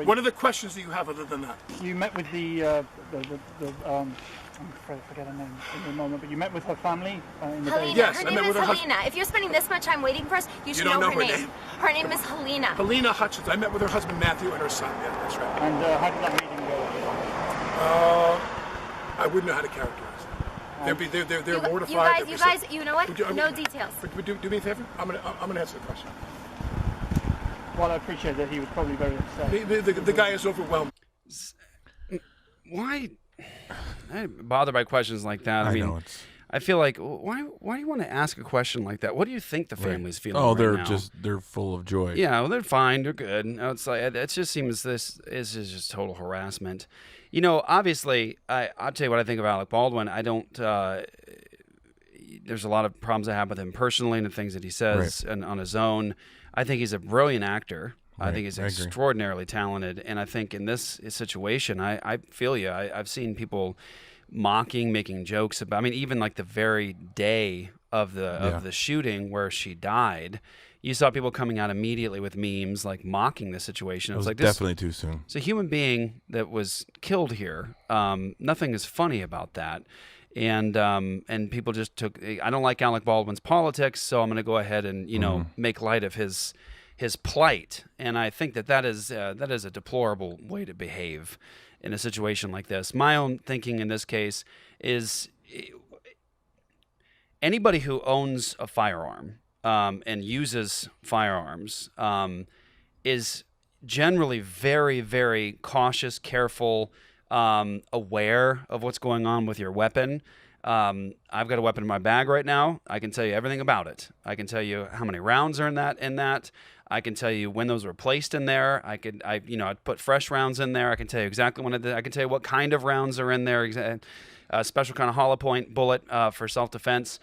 [SPEAKER 13] what other questions do you have other than that?
[SPEAKER 14] You met with I'm afraid I forget her name in a moment, but you met with her family in the day.
[SPEAKER 13] Yes,
[SPEAKER 15] her
[SPEAKER 13] I
[SPEAKER 15] name
[SPEAKER 13] met
[SPEAKER 15] is
[SPEAKER 13] with her
[SPEAKER 15] Helena. If you're spending this much time waiting for us, you should
[SPEAKER 13] don't
[SPEAKER 15] know
[SPEAKER 13] know
[SPEAKER 15] her
[SPEAKER 13] her
[SPEAKER 15] name.
[SPEAKER 13] name?
[SPEAKER 15] Her name is Helena.
[SPEAKER 13] Helena Hutchins. I met with her husband Matthew and her son. Yeah, that's right.
[SPEAKER 14] And how did that meeting go?
[SPEAKER 13] I wouldn't know how to characterize it. They're mortified.
[SPEAKER 15] You guys, you know what? No details.
[SPEAKER 13] Do me a favor. I'm gonna answer the question.
[SPEAKER 14] Well, I appreciate that he was probably very upset.
[SPEAKER 13] The guy is overwhelmed.
[SPEAKER 1] Why? I'm bothered by questions like that. I mean, I feel like why do you want to ask a question like that? What do you think the family's feeling?
[SPEAKER 10] Oh,
[SPEAKER 1] right now?
[SPEAKER 10] they're full of joy.
[SPEAKER 1] Yeah, well, they're fine. They're good. No, it's like it just seems this is just total harassment. You know, obviously, I'll tell you what I think of Alec Baldwin. I don't. There's a lot of problems I have with him personally and the things that he says and on his own. I think he's a brilliant actor. I think he's extraordinarily talented. And I think in this situation, I feel you. I've seen people mocking, making jokes about, I mean, even like the very day of the shooting where she died, you saw people coming out immediately with memes like mocking the situation.
[SPEAKER 10] It was
[SPEAKER 1] like
[SPEAKER 10] definitely too soon.
[SPEAKER 1] It's a human being that was killed here. Nothing is funny about that. And people just took, I don't like Alec Baldwin's politics, so I'm going to go ahead and, you know, make light of his plight. And I think that is a deplorable way to behave in a situation like this. My own thinking in this case is anybody who owns a firearm and uses firearms is generally very, very cautious, careful, aware of what's going on with your weapon. I've got a weapon in my bag right now. I can tell you everything about it. I can tell you how many rounds are in that. I can tell you when those were placed in there. I'd put fresh rounds in there. I can tell you exactly when I can tell you what kind of rounds are in there. A special kind of hollow point bullet for self-defense.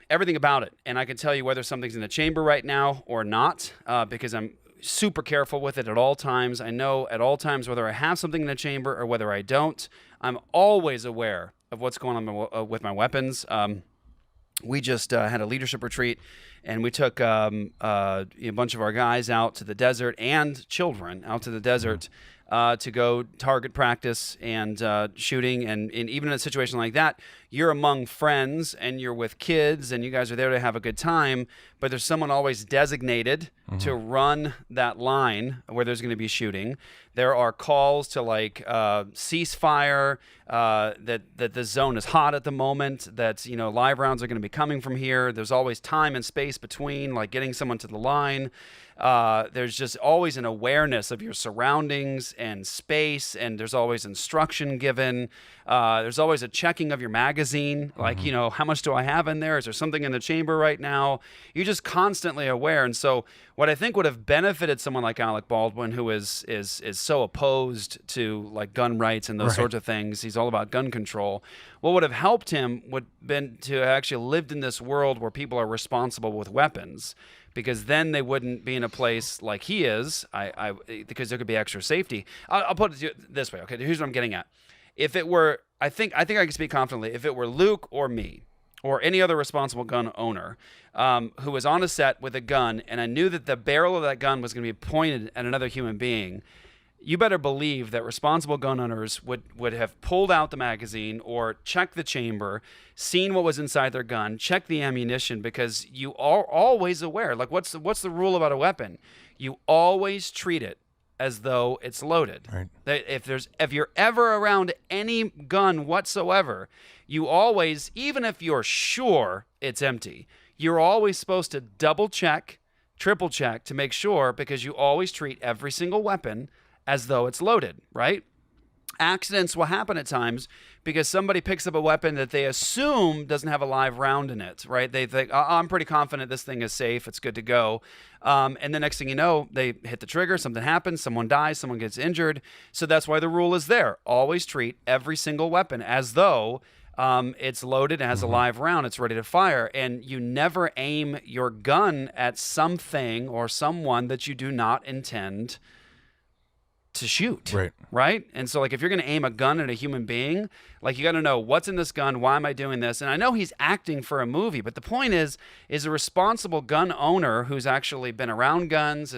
[SPEAKER 1] Everything about it. And I can tell you whether something's in the chamber right now or not, because I'm super careful with it at all times. I know at all times whether I have something in the chamber or whether I don't. I'm always aware of what's going on with my weapons. We just had a leadership retreat, and we took a bunch of our guys out to the desert and children out to the desert to go target practice and shooting. And even in a situation like that, you're among friends and you're with kids and you guys are there to have a good time, but there's someone always designated to run that line where there's going to be shooting. There are calls to ceasefire, that the zone is hot at the moment, that live rounds are going to be coming from here. There's always time and space between, like getting someone to the line. There's just always an awareness of your surroundings and space, and there's always instruction given. There's always a checking of your magazine, like, how much do I have in there? Is there something in the chamber right now? You're just constantly aware. And so what I think would have benefited someone like Alec Baldwin, who is so opposed to like gun rights and those sorts of things, he's all about gun control. What would have helped him would have been to actually lived in this world where people are responsible with weapons, because then they wouldn't be in a place like he is, because there could be extra safety. I'll put it this way. Okay, here's what I'm getting at. If it were, I think I can speak confidently, if it were Luke or me or any other responsible gun owner who was on a set with a gun, and I knew that the barrel of that gun was going to be pointed at another human being, you better believe that responsible gun owners would have pulled out the magazine or checked the chamber, seen what was inside their gun, checked the ammunition, because you are always aware. Like, what's the rule about a weapon? You always treat it as though it's loaded.
[SPEAKER 10] Right.
[SPEAKER 1] If you're ever around any gun whatsoever, you always, even if you're sure it's empty, you're always supposed to double check, triple check to make sure, because you always treat every single weapon as though it's loaded, right? Accidents will happen at times because somebody picks up a weapon that they assume doesn't have a live round in it, right? They think, I'm pretty confident this thing is safe, it's good to go. And the next thing you know, they hit the trigger, something happens, someone dies, someone gets injured. So that's why the rule is there. Always treat every single weapon as though it's loaded, it has a live round, it's ready to fire. And you never aim your gun at something or someone that you do not intend to shoot, right? And so, like, if you're going to aim a gun at a human being, like, you got to know what's in this gun, why am I doing this? And I know he's acting for a movie, but the point is a responsible gun owner who's actually been around guns,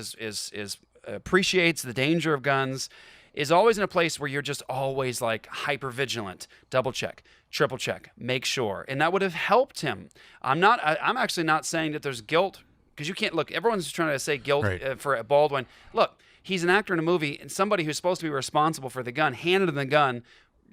[SPEAKER 1] appreciates the danger of guns, is always in a place where you're just always like hyper vigilant, double check, triple check, make sure. And that would have helped him. I'm actually not saying that there's guilt, because you can't look, everyone's trying to say guilt for Baldwin. Look, he's an actor in a movie, and somebody who's supposed to be responsible for the gun handed him the gun,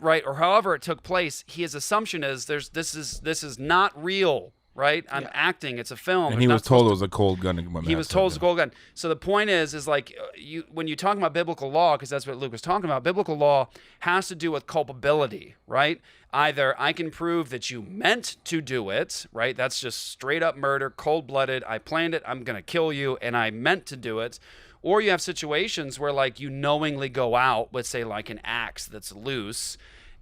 [SPEAKER 1] right? Or however it took place, his assumption is this is not real, right? I'm acting. It's a film.
[SPEAKER 10] And he was told it was a cold gun.
[SPEAKER 1] He was told it was a cold gun. So the point is like, when you talk about biblical law, because that's what Luke was talking about, biblical law has to do with culpability, right? Either I can prove that you meant to do it, right? That's just straight up murder, cold-blooded. I planned it. I'm going to kill you, and I meant to do it. Or you have situations where, like, you knowingly go out with, say, like an axe that's loose,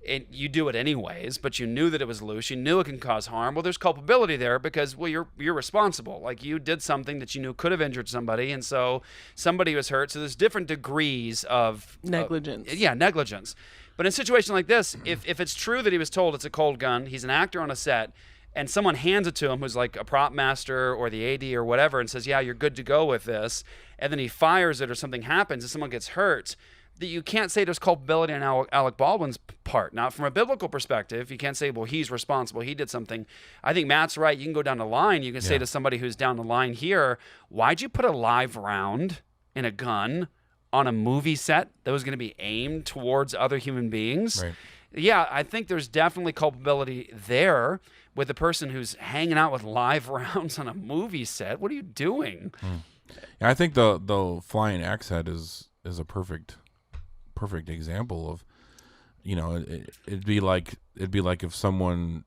[SPEAKER 1] and you do it anyways, but you knew that it was loose. You knew it can cause harm. Well, there's culpability there because, well, you're responsible. Like, you did something that you knew could have injured somebody, and so somebody was hurt. So there's different degrees of
[SPEAKER 11] negligence.
[SPEAKER 1] Negligence. But in a situation like this, if it's true that he was told it's a cold gun, he's an actor on a set, and someone hands it to him who's like a prop master or the AD or whatever and says, yeah, you're good to go with this, and then he fires it or something happens and someone gets hurt, that you can't say there's culpability on Alec Baldwin's part. Now, from a biblical perspective, you can't say, well, he's responsible, he did something. I think Matt's right. You can go down the line. You can say to somebody who's down the line here, why'd you put a live round in a gun on a movie set that was going to be aimed towards other human beings?
[SPEAKER 10] Right.
[SPEAKER 1] Yeah, I think there's definitely culpability there with the person who's hanging out with live rounds on a movie set. What are you doing?
[SPEAKER 10] Yeah, I think the flying axe head is a perfect example of, it'd be like if someone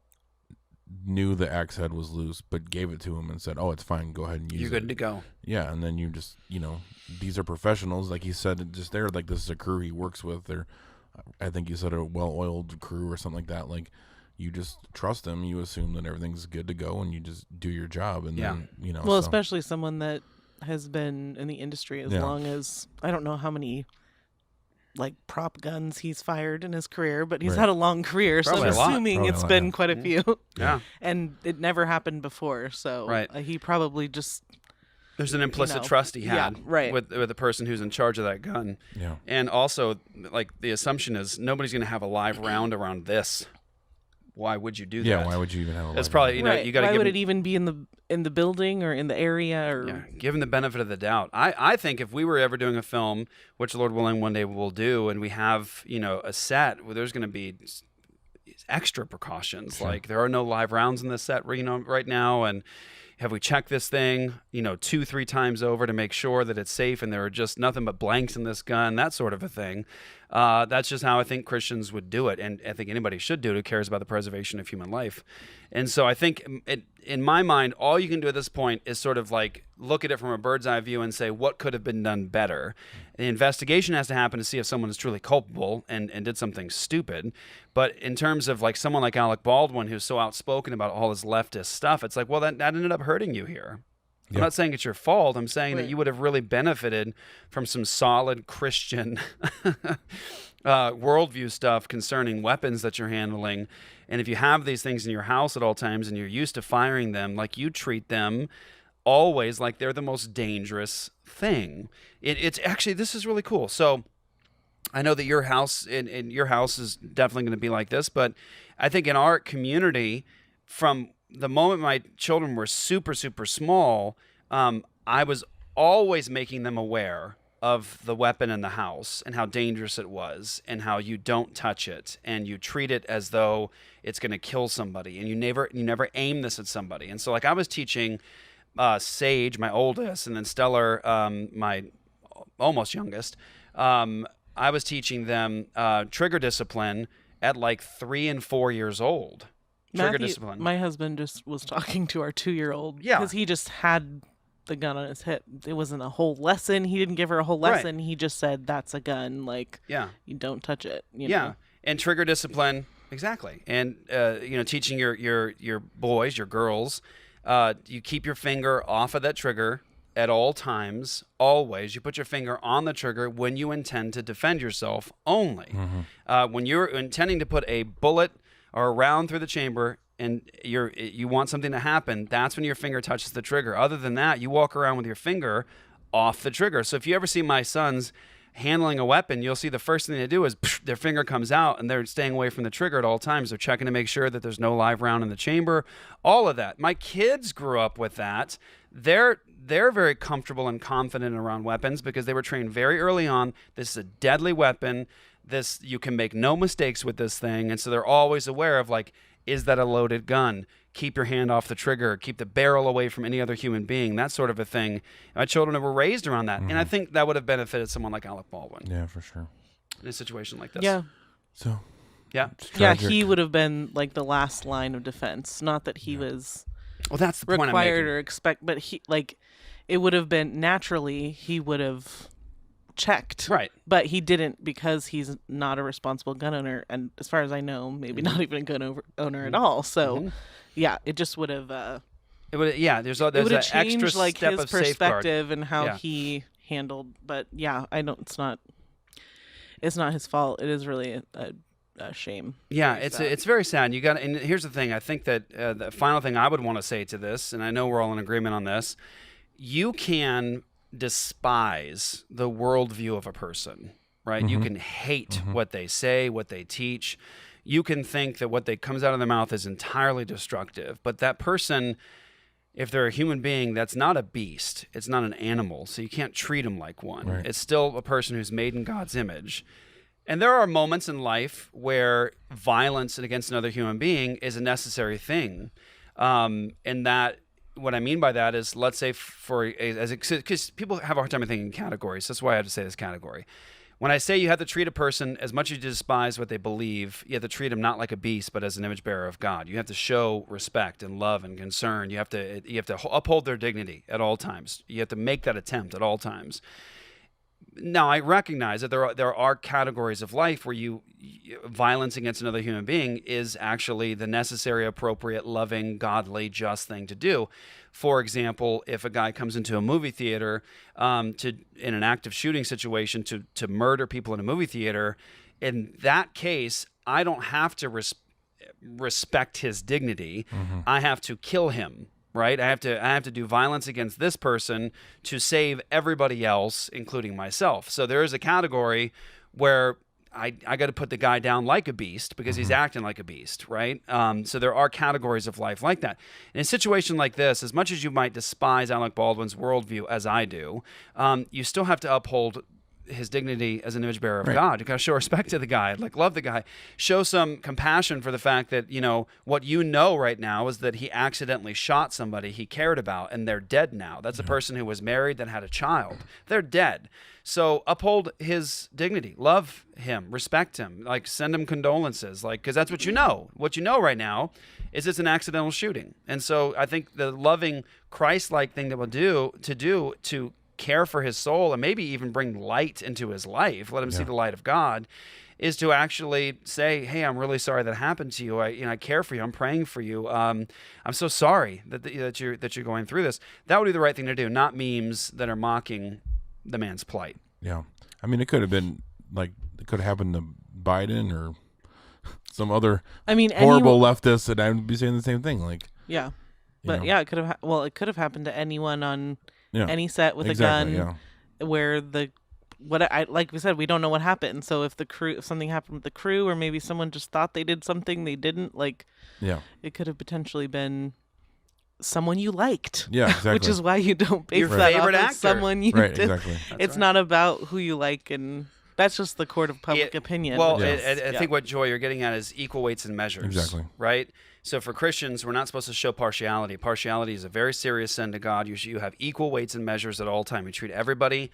[SPEAKER 10] knew the axe head was loose but gave it to him and said, oh, it's fine, go ahead and use it.
[SPEAKER 1] You're good to go.
[SPEAKER 10] Yeah, and then you just, these are professionals, like he said, just there, like this is a crew he works with. They're, I think you said a well-oiled crew or something like that. Like, you just trust them, you assume that everything's good to go, and you just do your job. And then,
[SPEAKER 11] Well, especially someone that has been in the industry as long as, I don't know how many like prop guns he's fired in his career, but he's had a long career,
[SPEAKER 1] Probably
[SPEAKER 11] so I'm assuming it's been quite a few.
[SPEAKER 1] Yeah.
[SPEAKER 11] And it never happened before, so he probably just...
[SPEAKER 1] There's an implicit trust he had with the person who's in charge of that gun.
[SPEAKER 10] Yeah.
[SPEAKER 1] And also, like, the assumption is nobody's going to have a live round around this. Why would you do that?
[SPEAKER 10] Yeah, why would you even have a live
[SPEAKER 1] It's probably,
[SPEAKER 11] round?
[SPEAKER 1] you got to
[SPEAKER 11] Why
[SPEAKER 1] give
[SPEAKER 11] would it even be in the building or in the area? Or
[SPEAKER 1] give him the benefit of the doubt. I think if we were ever doing a film, which Lord willing one day we'll do, and we have, a set where there's going to be extra precautions. Sure. Like, there are no live rounds in the set, right now, and Have we checked this thing, 2-3 times over to make sure that it's safe and there are just nothing but blanks in this gun, that sort of a thing. That's just how I think Christians would do it, and I think anybody should do it who cares about the preservation of human life. And so I think, in my mind, all you can do at this point is sort of like look at it from a bird's eye view and say, what could have been done better? The investigation has to happen to see if someone is truly culpable and did something stupid. But in terms of like someone like Alec Baldwin, who's so outspoken about all his leftist stuff, it's like, well, that ended up hurting you here. I'm not saying it's your fault. I'm saying that you would have really benefited from some solid Christian worldview stuff concerning weapons that you're handling. And if you have these things in your house at all times and you're used to firing them, like you treat them always like they're the most dangerous thing. It's actually, this is really cool. So I know that your house in your house is definitely going to be like this, but I think in our community, from the moment my children were super, super small, I was always making them aware of the weapon in the house and how dangerous it was and how you don't touch it and you treat it as though it's going to kill somebody and you never aim this at somebody. And so like I was teaching Sage, my oldest, and then Stellar, my almost youngest, I was teaching them trigger discipline at like 3 and 4 years old. Trigger discipline.
[SPEAKER 11] My husband just was talking to our 2-year-old.
[SPEAKER 1] Yeah.
[SPEAKER 11] Because he just had the gun on his hip. It wasn't a whole lesson. He didn't give her a whole lesson. Right. He just said, that's a gun. Like, you don't touch it. You know?
[SPEAKER 1] And trigger discipline, exactly. And, teaching your boys, your girls, you keep your finger off of that trigger at all times, always. You put your finger on the trigger when you intend to defend yourself only. Mm-hmm. When you're intending to put a bullet or a round through the chamber and you want something to happen, that's when your finger touches the trigger. Other than that, you walk around with your finger off the trigger. So if you ever see my sons handling a weapon, you'll see the first thing they do is their finger comes out and they're staying away from the trigger at all times. They're checking to make sure that there's no live round in the chamber, all of that. My kids grew up with that. They're very comfortable and confident around weapons because they were trained very early on. This is a deadly weapon. You can make no mistakes with this thing. And so they're always aware of like, is that a loaded gun? Keep your hand off the trigger. Keep the barrel away from any other human being, that sort of a thing. My children were raised around that. Mm-hmm. And I think that would have benefited someone like Alec Baldwin.
[SPEAKER 10] Yeah, for sure.
[SPEAKER 1] In a situation like this.
[SPEAKER 11] Yeah.
[SPEAKER 10] So.
[SPEAKER 1] Yeah.
[SPEAKER 11] Yeah, he would have been like the last line of defense. Not that he was
[SPEAKER 1] well, that's the point
[SPEAKER 11] required or expect, but it would have been naturally he would have checked.
[SPEAKER 1] Right.
[SPEAKER 11] But he didn't because he's not a responsible gun owner. And as far as I know, maybe not even a gun owner at all. So, yeah, it just would have...
[SPEAKER 1] there's that extra
[SPEAKER 11] like
[SPEAKER 1] step
[SPEAKER 11] his
[SPEAKER 1] of
[SPEAKER 11] perspective
[SPEAKER 1] safeguard.
[SPEAKER 11] And how he handled. But, yeah, it's not his fault. It is really a shame.
[SPEAKER 1] Yeah, it's very sad. And here's the thing. I think that the final thing I would want to say to this, and I know we're all in agreement on this, you can despise the worldview of a person, right? Mm-hmm. You can hate what they say, what they teach. You can think that what comes out of their mouth is entirely destructive. But that person, if they're a human being, that's not a beast. It's not an animal. So you can't treat them like one. Right. It's still a person who's made in God's image. And there are moments in life where violence against another human being is a necessary thing. And that, what I mean by that is, let's say because people have a hard time thinking in categories. That's why I have to say this category. When I say you have to treat a person as much as you despise what they believe, you have to treat them not like a beast, but as an image bearer of God. You have to show respect and love and concern. You have to uphold their dignity at all times. You have to make that attempt at all times. Now, I recognize that there are categories of life where violence against another human being is actually the necessary, appropriate, loving, godly, just thing to do. For example, if a guy comes into a movie theater in an active shooting situation to murder people in a movie theater, in that case, I don't have to respect his dignity. Mm-hmm. I have to kill him. Right? I have to do violence against this person to save everybody else, including myself. So there is a category where I got to put the guy down like a beast because he's acting like a beast, right? So there are categories of life like that. In a situation like this, as much as you might despise Alec Baldwin's worldview, as I do, you still have to uphold his dignity as an image bearer of God. You got to show respect to the guy, like love the guy, show some compassion for the fact that, you know, what you know right now is that he accidentally shot somebody he cared about and they're dead now. That's a person who was married that had a child. They're dead. So uphold his dignity, love him, respect him, like send him condolences, like, because that's what you know. What you know right now is it's an accidental shooting. And so I think the loving Christ-like thing that we'll do to care for his soul and maybe even bring light into his life, let him see the light of God, is to actually say, hey, I'm really sorry that happened to you. I care for you. I'm praying for you. I'm so sorry that you're going through this. That would be the right thing to do, not memes that are mocking the man's plight.
[SPEAKER 10] Yeah. I mean, it could have been like, it could have happened to Biden or some other horrible leftist, and I would be saying the same thing. Like,
[SPEAKER 11] yeah. But yeah, it could have, it could have happened to anyone on any set with a gun where like we said, we don't know what happened. So if something happened with the crew, or maybe someone just thought they did something they didn't, like, it could have potentially been someone you liked.
[SPEAKER 10] Yeah, exactly.
[SPEAKER 11] Which is why you don't base
[SPEAKER 1] your
[SPEAKER 11] that
[SPEAKER 1] favorite
[SPEAKER 11] off
[SPEAKER 1] actor.
[SPEAKER 11] of someone you
[SPEAKER 10] right,
[SPEAKER 11] did.
[SPEAKER 10] Exactly.
[SPEAKER 11] It's not about who you like, and that's just the court of public opinion.
[SPEAKER 1] Well, I think what, Joy, you're getting at is equal weights and measures.
[SPEAKER 10] Exactly.
[SPEAKER 1] Right? So for Christians, we're not supposed to show partiality. Partiality is a very serious sin to God. You have equal weights and measures at all time. You treat everybody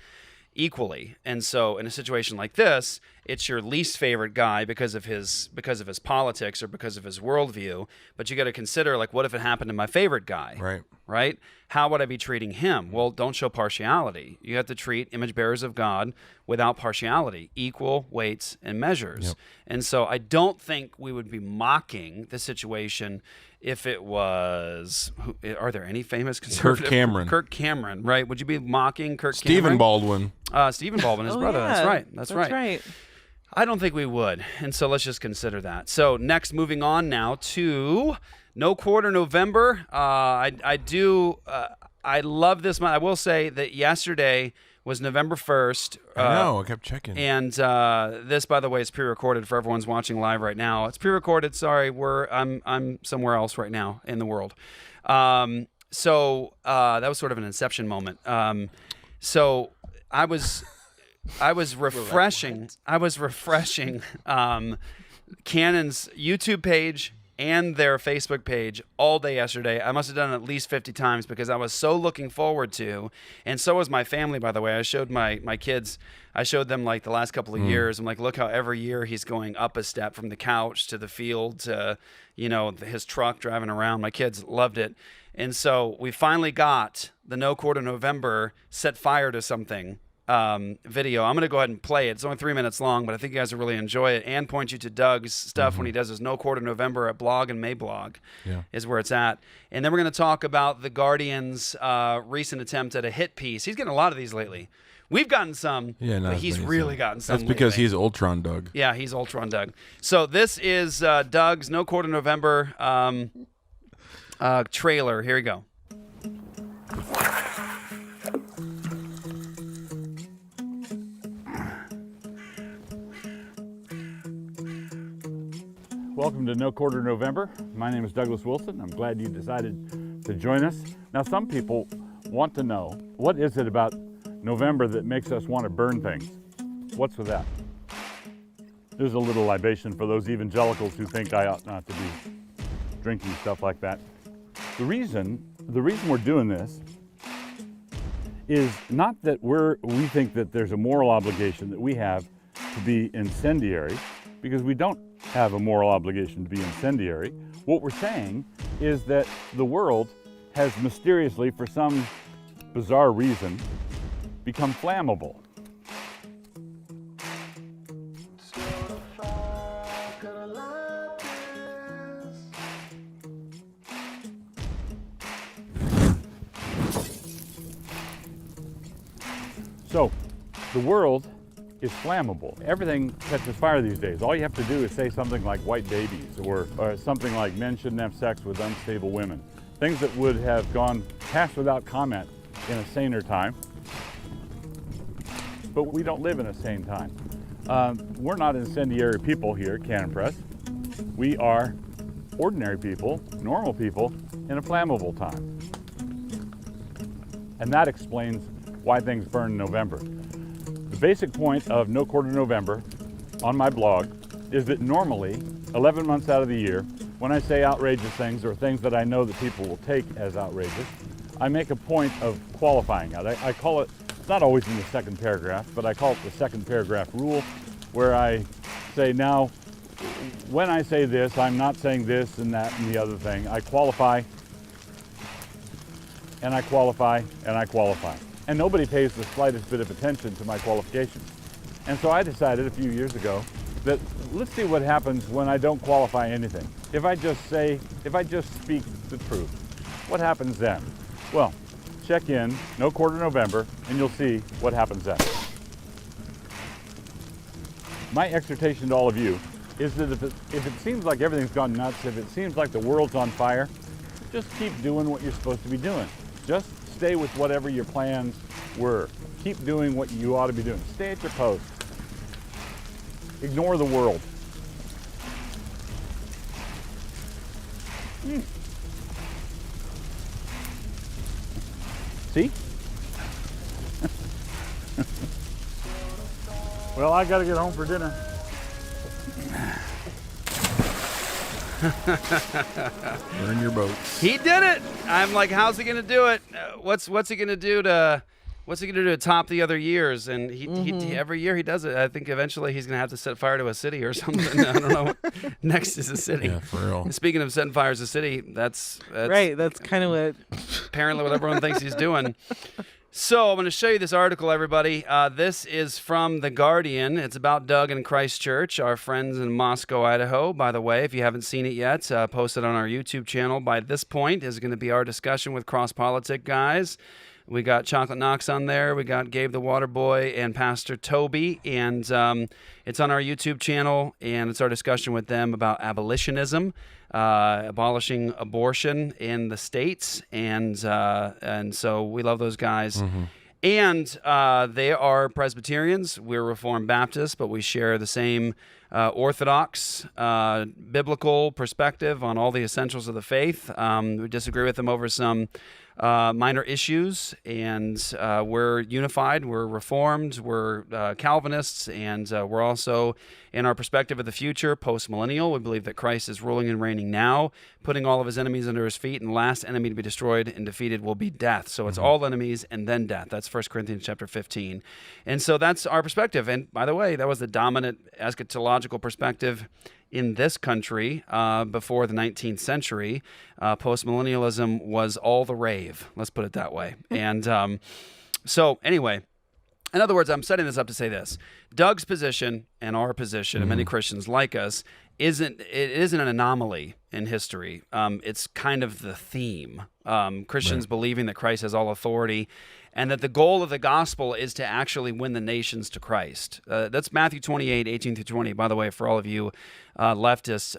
[SPEAKER 1] equally. And so in a situation like this, it's your least favorite guy because of his politics or because of his worldview. But you got to consider, like, what if it happened to my favorite guy? Right? How would I be treating him? Well, don't show partiality. You have to treat image bearers of God without partiality, equal weights and measures.
[SPEAKER 10] Yep.
[SPEAKER 1] And so I don't think we would be mocking the situation if it was, are there any famous conservative? Kirk Cameron, right? Would you be mocking Kirk Cameron?
[SPEAKER 10] Stephen Baldwin.
[SPEAKER 1] Stephen Baldwin, his brother.
[SPEAKER 11] Yeah.
[SPEAKER 1] That's right. I don't think we would. And so let's just consider that. So next, moving on now to No Quarter November. I love this month. I will say that yesterday was November 1st.
[SPEAKER 10] I know, I kept checking.
[SPEAKER 1] And this, by the way, is pre-recorded for everyone's watching live right now. It's pre-recorded. Sorry, I'm somewhere else right now in the world. So that was sort of an inception moment. So I was refreshing Canon's YouTube page and their Facebook page all day yesterday. I must have done it at least 50 times because I was so looking forward to, and so was my family, by the way. I showed my kids, I showed them like the last couple of years. I'm like, look how every year he's going up a step from the couch to the field to, his truck driving around. My kids loved it. And so we finally got the No Quarter November Set Fire to Something video. I'm going to go ahead and play it. It's only 3 minutes long, but I think you guys will really enjoy it, and point you to Doug's stuff when he does his No Quarter November at Blog and Mayblog is where it's at. And then we're going to talk about the Guardian's recent attempt at a hit piece. He's getting a lot of these lately. We've gotten some, but he's really gotten some.
[SPEAKER 10] That's because
[SPEAKER 1] lately.
[SPEAKER 10] he's Ultron Doug.
[SPEAKER 1] Yeah, he's Ultron Doug. So this is Doug's No Quarter November trailer. Here we go.
[SPEAKER 16] Welcome to No Quarter November. My name is Douglas Wilson. I'm glad you decided to join us. Now, some people want to know, what is it about November that makes us want to burn things? What's with that? There's a little libation for those evangelicals who think I ought not to be drinking stuff like that. The reason we're doing this is not that we think that there's a moral obligation that we have to be incendiary, because we don't have a moral obligation to be incendiary. What we're saying is that the world has mysteriously, for some bizarre reason, become flammable. So, the world is flammable. Everything catches fire these days. All you have to do is say something like white babies, or something like men shouldn't have sex with unstable women. Things that would have gone past without comment in a saner time. But we don't live in a sane time. We're not incendiary people here at Canon Press. We are ordinary people, normal people, in a flammable time. And that explains why things burn in November. The basic point of No Quarter November on my blog is that normally, 11 months out of the year, when I say outrageous things or things that I know that people will take as outrageous, I make a point of qualifying it. I call it, it's not always in the second paragraph, but I call it the second paragraph rule, where I say, now, when I say this, I'm not saying this and that and the other thing. I qualify, and I qualify, and I qualify. And nobody pays the slightest bit of attention to my qualifications. And so I decided a few years ago that let's see what happens when I don't qualify anything. If I just speak the truth, what happens then? Well, check in No Quarter November, and you'll see what happens then. My exhortation to all of you is that if it seems like everything's gone nuts, if it seems like the world's on fire, just keep doing what you're supposed to be doing. Just stay with whatever your plans were. Keep doing what you ought to be doing. Stay at your post. Ignore the world. See? Well, I gotta get home for dinner.
[SPEAKER 10] Burn your boats.
[SPEAKER 1] He did it. I'm like, how's he gonna do it? What's he gonna do to top the other years? And he every year he does it. I think eventually he's gonna have to set fire to a city or something. I don't know. Next is a city.
[SPEAKER 10] Yeah, for real.
[SPEAKER 1] And speaking of setting fires to a city, that's
[SPEAKER 11] right. That's kind of what
[SPEAKER 1] apparently what everyone thinks he's doing. So I'm going to show you this article, everybody. This is from The Guardian. It's about Doug and Christchurch, our friends in Moscow, Idaho. By the way, if you haven't seen it yet, post it on our YouTube channel. By this point is going to be our discussion with Cross Politic guys. We got Chocolate Knox on there. We got Gabe the Waterboy and Pastor Toby. And it's on our YouTube channel, and it's our discussion with them about abolitionism, abolishing abortion in the states. And so we love those guys. Mm-hmm. And they are Presbyterians. We're Reformed Baptists, but we share the same Orthodox biblical perspective on all the essentials of the faith. We disagree with them over some minor issues, and we're unified, we're Reformed, we're Calvinists, and we're also, in our perspective of the future, post-millennial. We believe that Christ is ruling and reigning now, putting all of his enemies under his feet, and the last enemy to be destroyed and defeated will be death. So it's all enemies and then death. That's 1 Corinthians chapter 15. And so that's our perspective. And by the way, that was the dominant eschatological perspective in this country before the 19th century. Postmillennialism was all the rave, let's put it that way. And so anyway, in other words, I'm setting this up to say this. Doug's position and our position, and many Christians like us, isn't an anomaly in history. It's kind of the theme. Christians believing that Christ has all authority, and that the goal of the gospel is to actually win the nations to Christ. That's Matthew 28, 18 through 20. By the way, for all of you leftist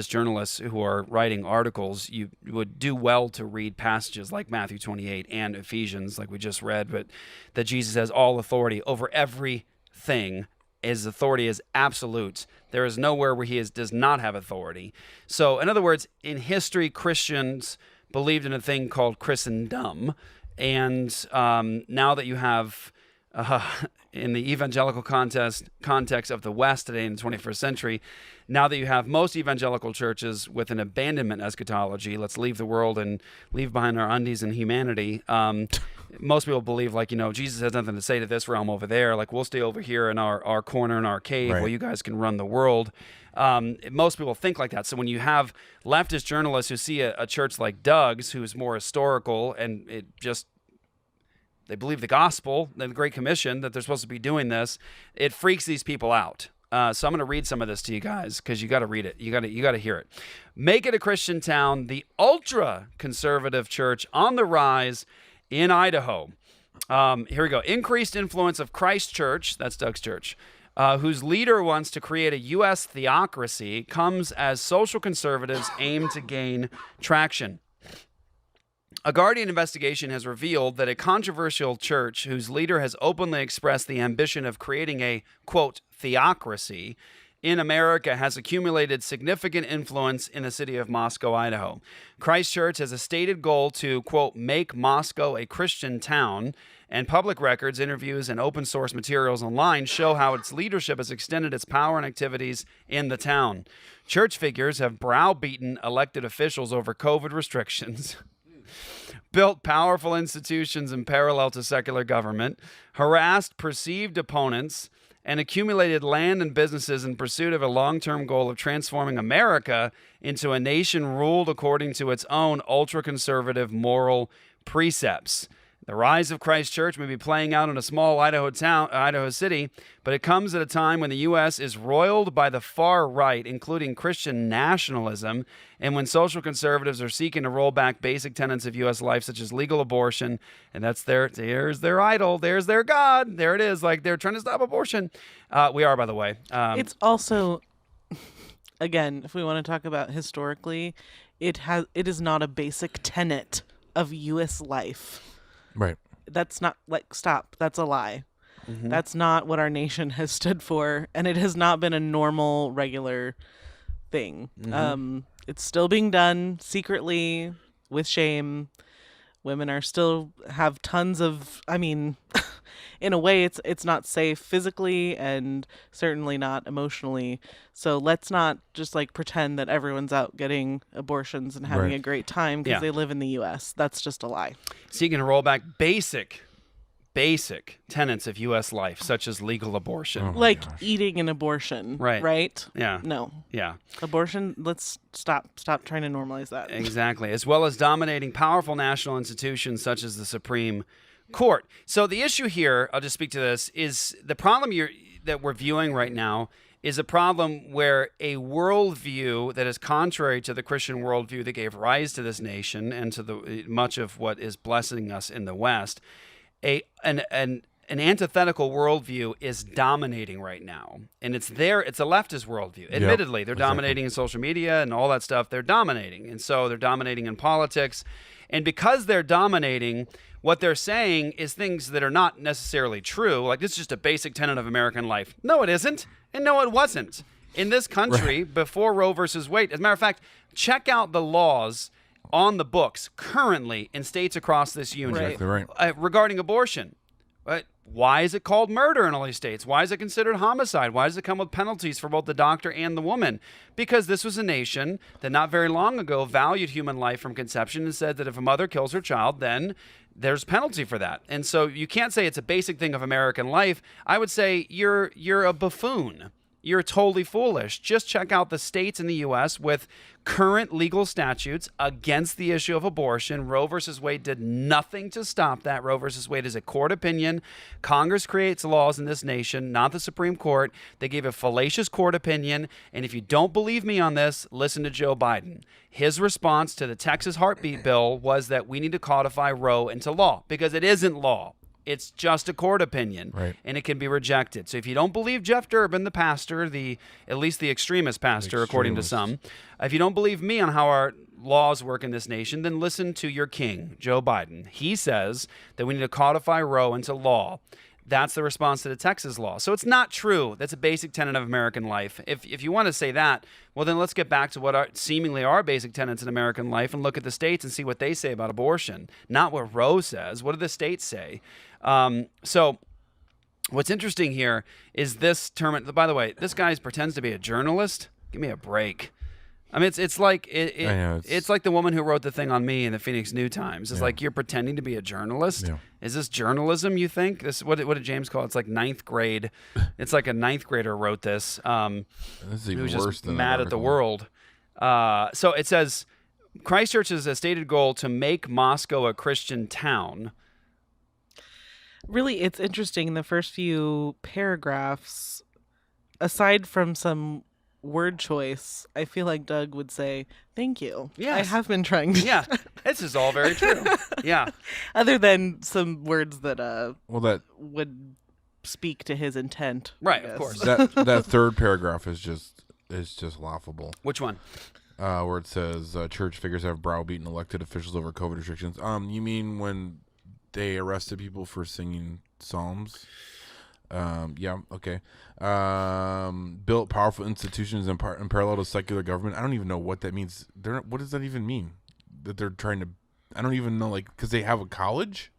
[SPEAKER 1] journalists who are writing articles, you would do well to read passages like Matthew 28 and Ephesians, like we just read, but that Jesus has all authority over everything. His authority is absolute. There is nowhere where he does not have authority. So, in other words, in history, Christians believed in a thing called Christendom. And now that you have, in the evangelical context of the West today in the 21st century, now that you have most evangelical churches with an abandonment eschatology, let's leave the world and leave behind our undies and humanity. Most people believe, like, Jesus has nothing to say to this realm over there. Like, we'll stay over here in our corner in our cave while you guys can run the world. Most people think like that. So when you have leftist journalists who see a church like Doug's, who's more historical, and they believe the gospel, the Great Commission, that they're supposed to be doing this, it freaks these people out. So I'm going to read some of this to you guys, because you got to read it. You got to hear it. Make it a Christian town, the ultra-conservative church on the rise in Idaho. Here we go. Increased influence of Christ Church, that's Doug's church, whose leader wants to create a U.S. theocracy, comes as social conservatives aim to gain traction. A Guardian investigation has revealed that a controversial church whose leader has openly expressed the ambition of creating a, quote, theocracy, in America has accumulated significant influence in the city of Moscow, Idaho. Christchurch has a stated goal to, quote, make Moscow a Christian town, and public records, interviews, and open source materials online show how its leadership has extended its power and activities in the town. Church figures have browbeaten elected officials over COVID restrictions, built powerful institutions in parallel to secular government, harassed perceived opponents, and accumulated land and businesses in pursuit of a long-term goal of transforming America into a nation ruled according to its own ultra-conservative moral precepts. The rise of Christchurch may be playing out in a small Idaho city, but it comes at a time when the U.S. is roiled by the far right, including Christian nationalism, and when social conservatives are seeking to roll back basic tenets of U.S. life, such as legal abortion, and there's their idol, there's their God, there it is, like they're trying to stop abortion. We are, by the way.
[SPEAKER 11] It's also, again, if we want to talk about historically, it is not a basic tenet of U.S. life.
[SPEAKER 10] Right.
[SPEAKER 11] That's not stop. That's a lie. Mm-hmm. That's not what our nation has stood for, and it has not been a normal, regular thing. Mm-hmm. It's still being done secretly with shame. Women are still have tons of. I mean, in a way, it's not safe physically and certainly not emotionally. So let's not just pretend that everyone's out getting abortions and having a great time because they live in the U.S. That's just a lie.
[SPEAKER 1] Seeking to roll back basic tenets of U.S. life, such as legal abortion.
[SPEAKER 11] Eating an abortion.
[SPEAKER 1] Right.
[SPEAKER 11] Right?
[SPEAKER 1] Yeah.
[SPEAKER 11] No.
[SPEAKER 1] Yeah.
[SPEAKER 11] Abortion, let's stop trying to normalize that.
[SPEAKER 1] Exactly. As well as dominating powerful national institutions such as the Supreme Court. So the issue here, I'll just speak to this, is the problem that we're viewing right now is a problem where a worldview that is contrary to the Christian worldview that gave rise to this nation and to much of what is blessing us in the West, an antithetical worldview is dominating right now. And it's a leftist worldview. Admittedly, they're dominating in social media and all that stuff. They're dominating. And so they're dominating in politics. And because they're dominating, what they're saying is things that are not necessarily true. Like, this is just a basic tenet of American life. No, it isn't. And no, it wasn't. In this country, before Roe versus Wade, as a matter of fact, check out the laws on the books currently in states across this union regarding abortion. Why is it called murder in all these states? Why is it considered homicide? Why does it come with penalties for both the doctor and the woman? Because this was a nation that not very long ago valued human life from conception and said that if a mother kills her child, then there's penalty for that. And so you can't say it's a basic thing of American life. I would say you're a buffoon. You're totally foolish. Just check out the states in the U.S. with current legal statutes against the issue of abortion. Roe versus Wade did nothing to stop that. Roe versus Wade is a court opinion. Congress creates laws in this nation, not the Supreme Court. They gave a fallacious court opinion. And if you don't believe me on this, listen to Joe Biden. His response to the Texas heartbeat bill was that we need to codify Roe into law because it isn't law. It's just a court opinion, and it can be rejected. So if you don't believe Jeff Durbin, the pastor, at least the extremist pastor, according to some, if you don't believe me on how our laws work in this nation, then listen to your king, Joe Biden. He says that we need to codify Roe into law. That's the response to the Texas law. So it's not true. That's a basic tenet of American life. If you want to say that, well, then let's get back to what seemingly are basic tenets in American life and look at the states and see what they say about abortion. Not what Roe says. What do the states say? So what's interesting here is this term. By the way, this guy pretends to be a journalist. Give me a break. I mean, it's like it's like the woman who wrote the thing on me in the Phoenix New Times. It's like you're pretending to be a journalist. Yeah. Is this journalism? You think this? What did James call it? It's like ninth grade. It's like a ninth grader wrote this.
[SPEAKER 10] This is even
[SPEAKER 1] was
[SPEAKER 10] worse
[SPEAKER 1] just
[SPEAKER 10] than
[SPEAKER 1] mad at the world. So it says Christchurch has a stated goal to make Moscow a Christian town.
[SPEAKER 11] Really, it's interesting. In the first few paragraphs, aside from some word choice, I feel like Doug would say, thank you.
[SPEAKER 1] Yes.
[SPEAKER 11] I have been trying to.
[SPEAKER 1] Yeah, this is all very true. Yeah.
[SPEAKER 11] Other than some words that would speak to his intent.
[SPEAKER 1] Right, of course.
[SPEAKER 10] That third paragraph is just laughable.
[SPEAKER 1] Which one?
[SPEAKER 10] Where it says church figures have browbeaten elected officials over COVID restrictions. You mean when they arrested people for singing psalms? Yeah, okay. Built powerful institutions in parallel to secular government. I don't even know what that means. What does that even mean? That they're trying to... I don't even know, like, because they have a college?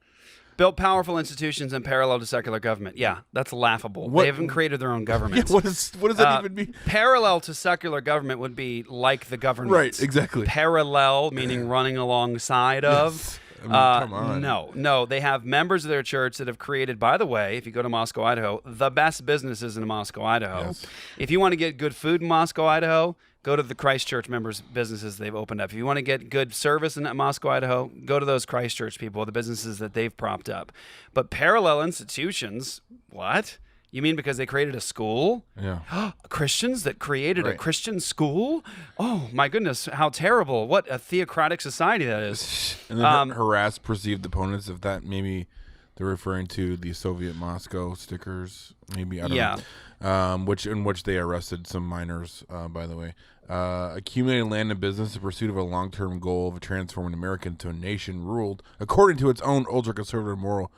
[SPEAKER 1] Built powerful institutions in parallel to secular government. Yeah, that's laughable. They haven't created their own government.
[SPEAKER 10] Yeah, what does that even mean?
[SPEAKER 1] Parallel to secular government would be like the government.
[SPEAKER 10] Right, exactly.
[SPEAKER 1] Parallel, meaning running alongside of.
[SPEAKER 10] Yes. I mean, come on.
[SPEAKER 1] No. They have members of their church that have created, by the way, if you go to Moscow, Idaho, the best businesses in Moscow, Idaho.
[SPEAKER 10] Yes.
[SPEAKER 1] If you want to get good food in Moscow, Idaho, go to the Christchurch members' businesses they've opened up. If you want to get good service in Moscow, Idaho, go to those Christchurch people, the businesses that they've propped up. But parallel institutions, what? You mean because they created a school?
[SPEAKER 10] Yeah.
[SPEAKER 1] Christians that created a Christian school? Oh, my goodness, how terrible. What a theocratic society that is.
[SPEAKER 10] And then harass perceived opponents, if that maybe they're referring to the Soviet Moscow stickers, maybe, I don't know. In which they arrested some minors, by the way. Accumulating land and business in pursuit of a long-term goal of transforming America into a nation ruled according to its own ultra-conservative moral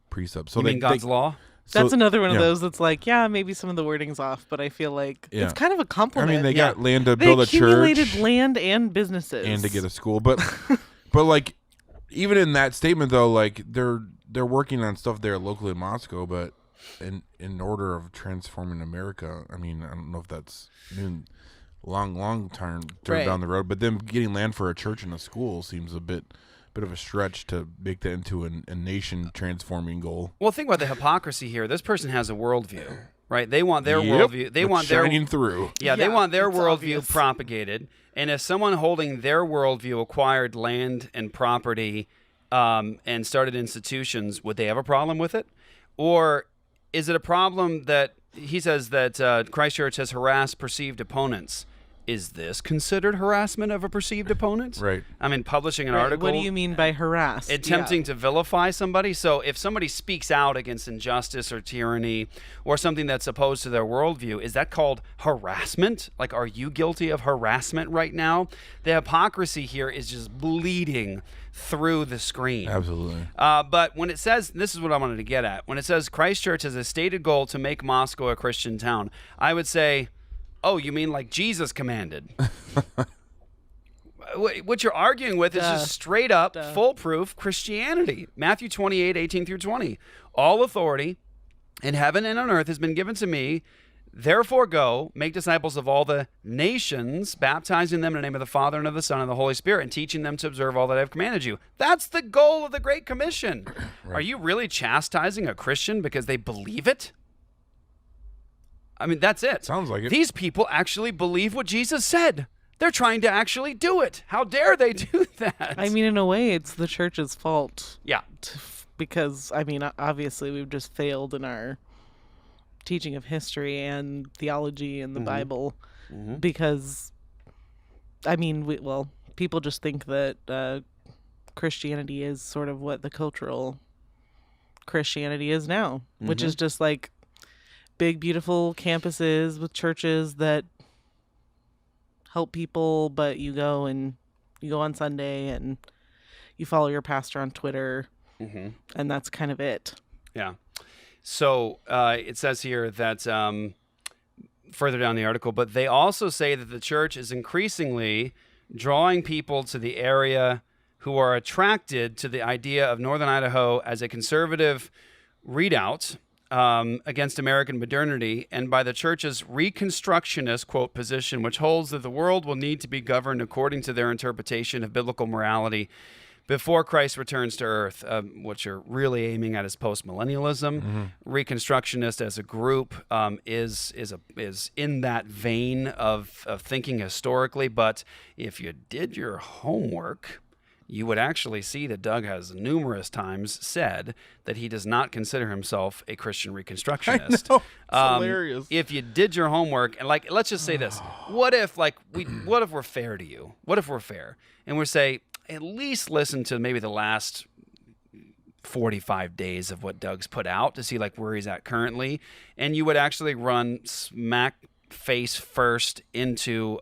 [SPEAKER 10] precepts. So
[SPEAKER 1] you mean God's law?
[SPEAKER 11] That's another one of those that's like, yeah, maybe some of the wording's off, but I feel like it's kind of a compliment.
[SPEAKER 10] I mean, they got land to build a church.
[SPEAKER 11] They accumulated land and businesses.
[SPEAKER 10] And to get a school. But like, even in that statement, though, like, they're working on stuff there locally in Moscow, but in order of transforming America, I mean, I don't know if that's long term down the road, but them getting land for a church and a school seems a bit of a stretch to make that into a nation transforming goal.
[SPEAKER 1] Well, think about the hypocrisy here. This person has a worldview, right? They want their worldview. They want their
[SPEAKER 10] shining through.
[SPEAKER 1] Yeah, they want their worldview propagated. And if someone holding their worldview acquired land and property and started institutions, would they have a problem with it? Or is it a problem that he says that Christchurch has harassed perceived opponents? Is this considered harassment of a perceived opponent?
[SPEAKER 10] Right.
[SPEAKER 1] I mean, publishing an article.
[SPEAKER 11] What do you mean by harass?
[SPEAKER 1] Attempting to vilify somebody. So if somebody speaks out against injustice or tyranny or something that's opposed to their worldview, is that called harassment? Like, are you guilty of harassment right now? The hypocrisy here is just bleeding through the screen.
[SPEAKER 10] Absolutely.
[SPEAKER 1] But when it says, this is what I wanted to get at, when it says Christchurch has a stated goal to make Moscow a Christian town, I would say, oh, you mean like Jesus commanded? What you're arguing with is just straight up, foolproof Christianity. Matthew 28:18-20. All authority in heaven and on earth has been given to me. Therefore go, make disciples of all the nations, baptizing them in the name of the Father and of the Son and the Holy Spirit, and teaching them to observe all that I have commanded you. That's the goal of the Great Commission. Right. Are you really chastising a Christian because they believe it? I mean, that's it.
[SPEAKER 10] Sounds like it.
[SPEAKER 1] These people actually believe what Jesus said. They're trying to actually do it. How dare they do that?
[SPEAKER 11] I mean, in a way, it's the church's fault.
[SPEAKER 1] Yeah.
[SPEAKER 11] Because, I mean, obviously, we've just failed in our teaching of history and theology and the Bible. Mm-hmm. Because, I mean, people just think that Christianity is sort of what the cultural Christianity is now, which is just like big, beautiful campuses with churches that help people, but you go on Sunday and you follow your pastor on Twitter, and that's kind of it.
[SPEAKER 1] Yeah. So it says here that further down the article, but they also say that the church is increasingly drawing people to the area who are attracted to the idea of Northern Idaho as a conservative redoubt against American modernity, and by the church's Reconstructionist, quote, position, which holds that the world will need to be governed according to their interpretation of biblical morality before Christ returns to earth. What you're really aiming at is postmillennialism. Reconstructionist as a group is in that vein of thinking historically, but if you did your homework, you would actually see that Doug has numerous times said that he does not consider himself a Christian Reconstructionist.
[SPEAKER 10] I know. It's hilarious.
[SPEAKER 1] If you did your homework, and like, let's just say this: what if we're fair to you? What if we're fair and we say at least listen to maybe the last 45 days of what Doug's put out to see like where he's at currently, and you would actually run smack face first into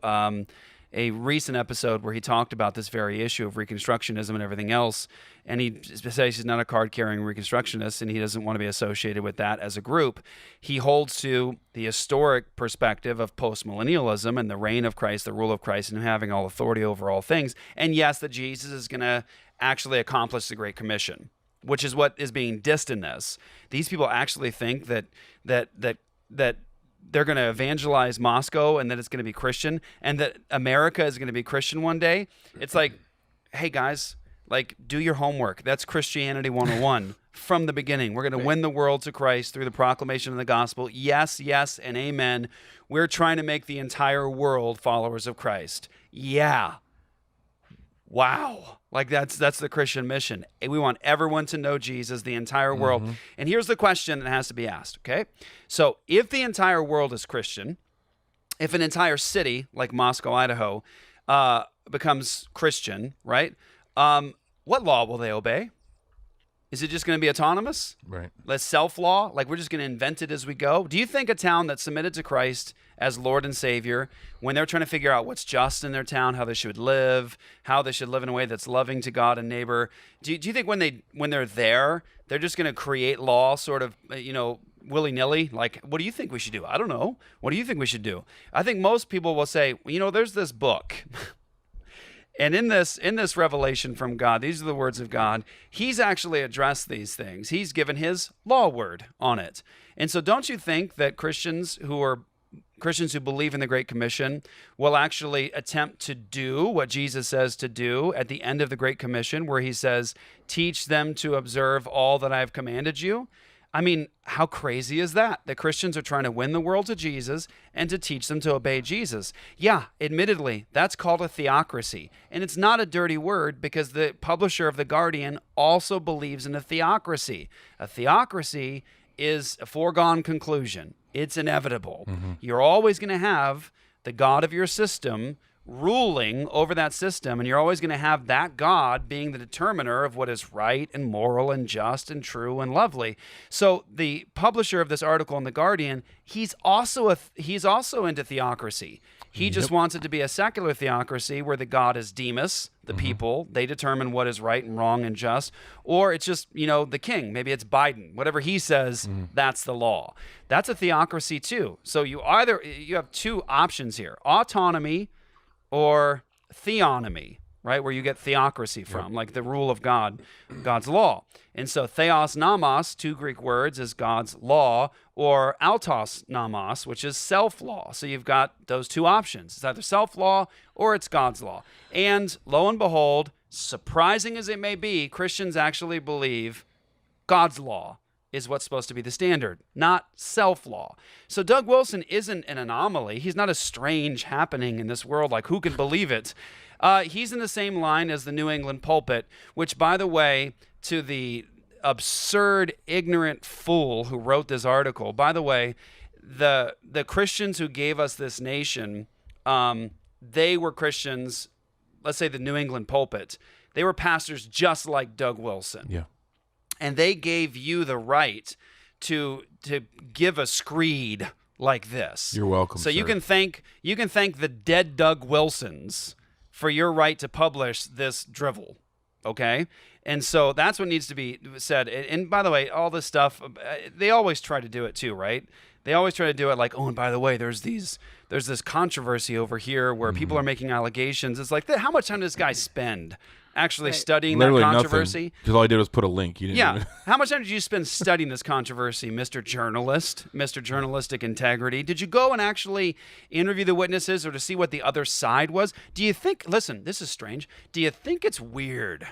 [SPEAKER 1] a recent episode where he talked about this very issue of Reconstructionism and everything else. And he says he's not a card-carrying Reconstructionist, and he doesn't want to be associated with that as a group. He holds to the historic perspective of postmillennialism and the reign of Christ, the rule of Christ, and having all authority over all things. And yes, that Jesus is going to actually accomplish the Great Commission, which is what is being dissed in this. These people actually think that they're going to evangelize Moscow and that it's going to be Christian and that America is going to be Christian one day. It's like, hey guys, like, do your homework. That's Christianity 101 from the beginning. We're going to win the world to Christ through the proclamation of the gospel. Yes, yes, and amen. We're trying to make the entire world followers of Christ. Yeah. Wow. Like that's the Christian mission. We want everyone to know Jesus, the entire world. And here's the question that has to be asked, okay? So if the entire world is Christian, if an entire city like Moscow, Idaho, becomes Christian, right? What law will they obey? Is it just going to be autonomous?
[SPEAKER 10] Right.
[SPEAKER 1] Less self-law? Like we're just going to invent it as we go? Do you think a town that's submitted to Christ as Lord and Savior, when they're trying to figure out what's just in their town, how they should live, how they should live in a way that's loving to God and neighbor, do you think when they're there, they're just going to create law sort of, willy-nilly? Like, what do you think we should do? I don't know. What do you think we should do? I think most people will say, there's this book. And in this revelation from God, these are the words of God, he's actually addressed these things. He's given his law word on it. And so don't you think that Christians who believe in the Great Commission will actually attempt to do what Jesus says to do at the end of the Great Commission, where he says, teach them to observe all that I have commanded you? I mean, how crazy is that? The Christians are trying to win the world to Jesus and to teach them to obey Jesus. Yeah, admittedly, that's called a theocracy. And it's not a dirty word because the publisher of The Guardian also believes in a theocracy. A theocracy is a foregone conclusion. It's inevitable. You're always going to have the God of your system ruling over that system, and you're always going to have that God being the determiner of what is right and moral and just and true and lovely. So the publisher of this article in The Guardian, he's also into theocracy. He just wants it to be a secular theocracy where the God is Demas, the people, they determine what is right and wrong and just, or it's just, the king, maybe it's Biden, whatever he says, that's the law. That's a theocracy too. So you have two options here, autonomy or theonomy, right? Where you get theocracy from, like the rule of God, God's law. And so theos nomos, two Greek words, is God's law, or autos nomos, which is self-law. So you've got those two options. It's either self-law or it's God's law. And lo and behold, surprising as it may be, Christians actually believe God's law is what's supposed to be the standard, not self-law. So Doug Wilson isn't an anomaly. He's not a strange happening in this world, like who could believe it? He's in the same line as the New England pulpit, which, by the way, to the absurd, ignorant fool who wrote this article, by the way, the Christians who gave us this nation, they were Christians, let's say the New England pulpit, they were pastors just like Doug Wilson.
[SPEAKER 10] Yeah.
[SPEAKER 1] And they gave you the right to give a screed like this.
[SPEAKER 10] You're welcome.
[SPEAKER 1] So
[SPEAKER 10] sir.
[SPEAKER 1] you can thank the dead Doug Wilsons for your right to publish this drivel, okay? And so that's what needs to be said. And by the way, all this stuff, they always try to do it too, right? They always try to do it like, oh, and by the way, there's this controversy over here where people are making allegations. It's like, how much time does this guy spend actually studying
[SPEAKER 10] Literally
[SPEAKER 1] that controversy?
[SPEAKER 10] Because all I did was put a link. You didn't even...
[SPEAKER 1] How much time did you spend studying this controversy, Mr. Journalist, Mr. Journalistic Integrity? Did you go and actually interview the witnesses or to see what the other side was? Do you think, listen, this is strange. Do you think it's weird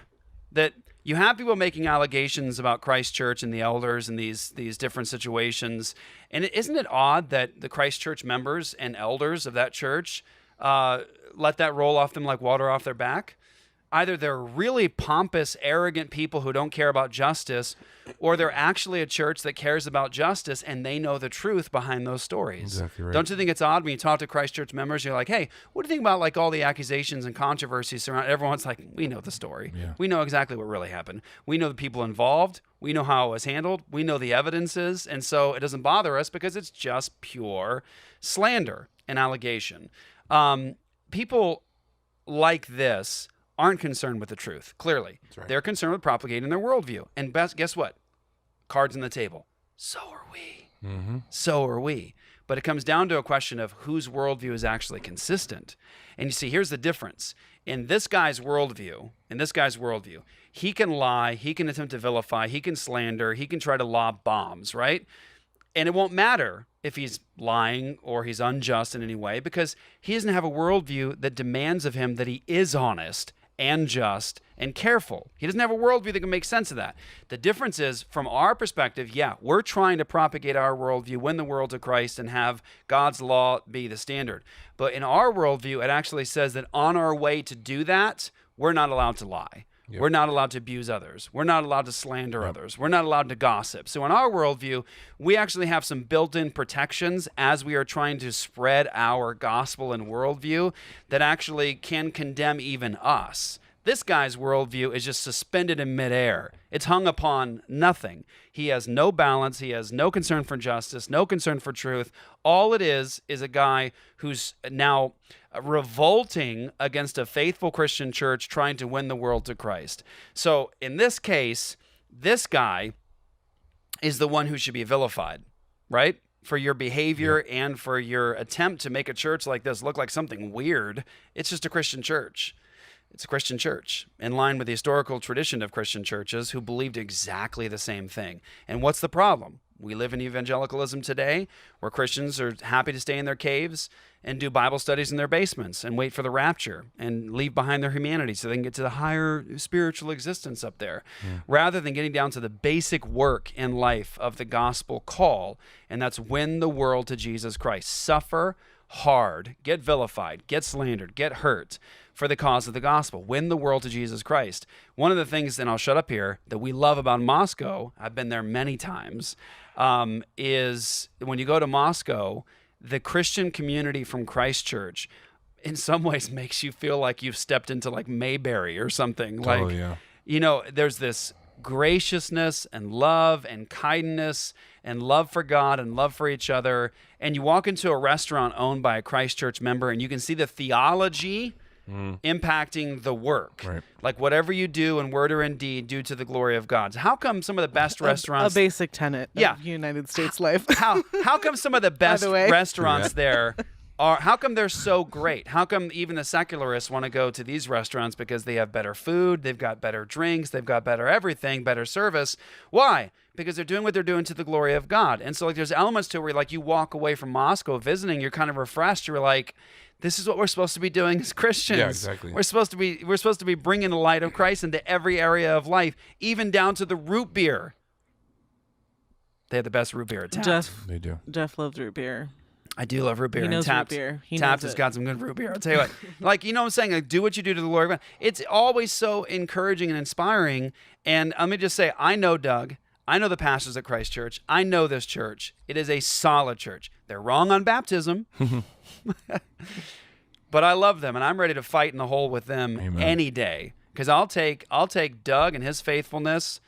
[SPEAKER 1] that you have people making allegations about Christ Church and the elders and these different situations? And isn't it odd that the Christ Church members and elders of that church let that roll off them like water off their back? Either they're really pompous, arrogant people who don't care about justice, or they're actually a church that cares about justice and they know the truth behind those stories.
[SPEAKER 10] Exactly right.
[SPEAKER 1] Don't you think it's odd when you talk to Christ Church members, you're like, hey, what do you think about like all the accusations and controversies around? Everyone's like, we know the story.
[SPEAKER 10] Yeah.
[SPEAKER 1] We know exactly what really happened. We know the people involved. We know how it was handled. We know the evidences. And so it doesn't bother us because it's just pure slander and allegation. People like this aren't concerned with the truth, clearly.
[SPEAKER 10] Right.
[SPEAKER 1] They're concerned with propagating their worldview. And guess what? Cards on the table. So are we.
[SPEAKER 10] Mm-hmm.
[SPEAKER 1] So are we. But it comes down to a question of whose worldview is actually consistent. And you see, here's the difference. In this guy's worldview, he can lie, he can attempt to vilify, he can slander, he can try to lob bombs, right? And it won't matter if he's lying or he's unjust in any way, because he doesn't have a worldview that demands of him that he is honest and just and careful. He doesn't have a worldview that can make sense of that. The difference is, from our perspective, yeah, we're trying to propagate our worldview, win the world to Christ, and have God's law be the standard. But in our worldview, it actually says that on our way to do that, we're not allowed to lie. Yep. We're not allowed to abuse others. We're not allowed to slander others. We're not allowed to gossip. So in our worldview, we actually have some built-in protections as we are trying to spread our gospel and worldview that actually can condemn even us. This guy's worldview is just suspended in midair. It's hung upon nothing. He has no balance. He has no concern for justice, no concern for truth. All it is a guy who's now revolting against a faithful Christian church trying to win the world to Christ. So in this case, this guy is the one who should be vilified, right? For your behavior and for your attempt to make a church like this look like something weird. It's just a Christian church. It's a Christian church in line with the historical tradition of Christian churches who believed exactly the same thing. And what's the problem? We live in evangelicalism today where Christians are happy to stay in their caves and do Bible studies in their basements and wait for the rapture and leave behind their humanity so they can get to the higher spiritual existence up there, rather than getting down to the basic work in life of the gospel call, and that's win the world to Jesus Christ. Suffer hard, get vilified, get slandered, get hurt for the cause of the gospel. Win the world to Jesus Christ. One of the things, and I'll shut up here, that we love about Moscow, I've been there many times, is when you go to Moscow, the Christian community from Christchurch in some ways makes you feel like you've stepped into like Mayberry or something. You know, there's this graciousness and love and kindness and love for God and love for each other. And you walk into a restaurant owned by a Christchurch member and you can see the theology impacting the work. Right. Like whatever you do in word or in deed, do to the glory of God. How come some of the best restaurants...
[SPEAKER 11] A basic tenet of United States life.
[SPEAKER 1] How come some of the best restaurants there are... How come they're so great? How come even the secularists want to go to these restaurants because they have better food, they've got better drinks, they've got better everything, better service? Why? Because they're doing what they're doing to the glory of God. And so like there's elements to it where like you walk away from Moscow visiting, you're kind of refreshed. You're like, this is what we're supposed to be doing as Christians.
[SPEAKER 10] Yeah, exactly.
[SPEAKER 1] We're supposed to be bringing the light of Christ into every area of life, even down to the root beer. They have the best root beer at Taft.
[SPEAKER 10] They do.
[SPEAKER 11] Jeff loves root beer.
[SPEAKER 1] I do love root beer.
[SPEAKER 11] He knows
[SPEAKER 1] and
[SPEAKER 11] root beer.
[SPEAKER 1] Taft has got some good root beer. I'll tell you what. Like, you know what I'm saying? Like, do what you do to the Lord. It's always so encouraging and inspiring. And let me just say, I know Doug. I know the pastors at Christ Church. I know this church. It is a solid church. They're wrong on baptism. But I love them, and I'm ready to fight in the hole with them any day. Because I'll take Doug and his faithfulness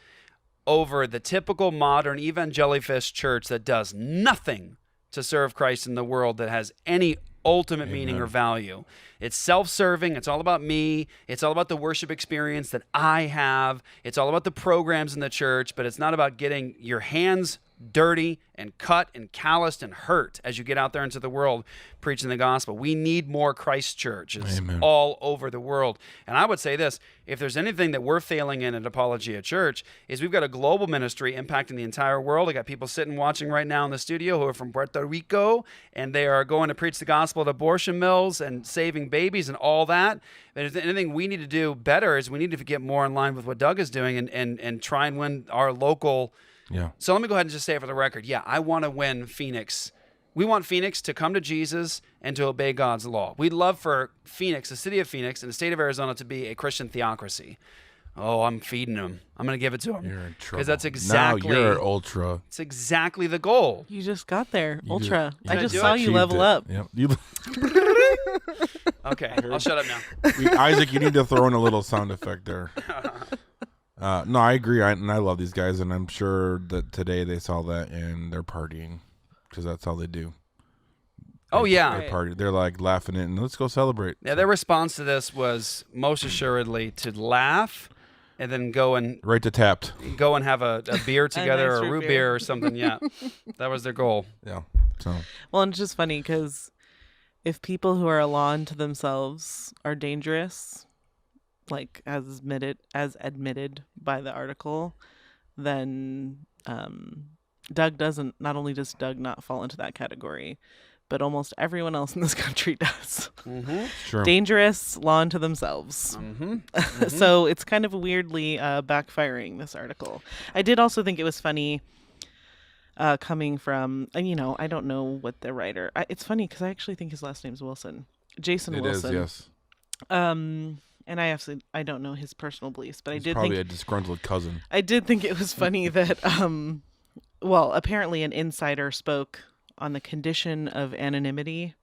[SPEAKER 1] over the typical modern evangelifish church that does nothing to serve Christ in the world that has any ultimate meaning or value. It's self-serving. It's all about me. It's all about the worship experience that I have. It's all about the programs in the church, but it's not about getting your hands dirty and cut and calloused and hurt as you get out there into the world preaching the gospel. We need more Christ churches all over the world. And I would say this, if there's anything that we're failing in at Apologia Church, is we've got a global ministry impacting the entire world. I got people sitting watching right now in the studio who are from Puerto Rico, and they are going to preach the gospel at abortion mills and saving babies and all that. And if there's anything we need to do better is we need to get more in line with what Doug is doing and try and win our local...
[SPEAKER 10] Yeah.
[SPEAKER 1] So let me go ahead and just say it for the record. Yeah, I want to win Phoenix. We want Phoenix to come to Jesus and to obey God's law. We'd love for Phoenix, the city of Phoenix, and the state of Arizona to be a Christian theocracy. Oh, I'm feeding them. I'm going to give it to them.
[SPEAKER 10] You're in trouble.
[SPEAKER 1] Because that's exactly...
[SPEAKER 10] Now you're ultra.
[SPEAKER 1] It's exactly the goal.
[SPEAKER 11] You just got there. Ultra.
[SPEAKER 1] You
[SPEAKER 11] I just saw you level up.
[SPEAKER 10] Yep.
[SPEAKER 1] Okay, I'll shut up now.
[SPEAKER 10] Isaac, you need to throw in a little sound effect there. No, I agree, and I love these guys, and I'm sure that today they saw that and they're partying because that's how they do.
[SPEAKER 1] Oh, yeah.
[SPEAKER 10] They party. They're like laughing it and let's go celebrate.
[SPEAKER 1] Yeah, their response to this was most assuredly to laugh and then go and
[SPEAKER 10] right to Tapped.
[SPEAKER 1] Go and have a beer together
[SPEAKER 11] nice
[SPEAKER 1] or a
[SPEAKER 11] root
[SPEAKER 1] root
[SPEAKER 11] beer.
[SPEAKER 1] beer or something. Yeah, that was their goal.
[SPEAKER 10] Yeah. So.
[SPEAKER 11] Well, and it's just funny because if people who are a law unto themselves are dangerous, like as admitted by the article, then Doug doesn't. Not only does Doug not fall into that category, but almost everyone else in this country does.
[SPEAKER 1] Mm-hmm.
[SPEAKER 10] Sure.
[SPEAKER 11] Dangerous, law unto themselves.
[SPEAKER 1] Mm-hmm. Mm-hmm.
[SPEAKER 11] So it's kind of weirdly backfiring, this article. I did also think it was funny coming from, I don't know what the writer... it's funny because I actually think his last name's Wilson. Jason Wilson.
[SPEAKER 10] It is, yes.
[SPEAKER 11] And I don't know his personal beliefs, but
[SPEAKER 10] He's
[SPEAKER 11] I did
[SPEAKER 10] probably
[SPEAKER 11] think...
[SPEAKER 10] a disgruntled cousin.
[SPEAKER 11] I did think it was funny that, apparently an insider spoke on the condition of anonymity,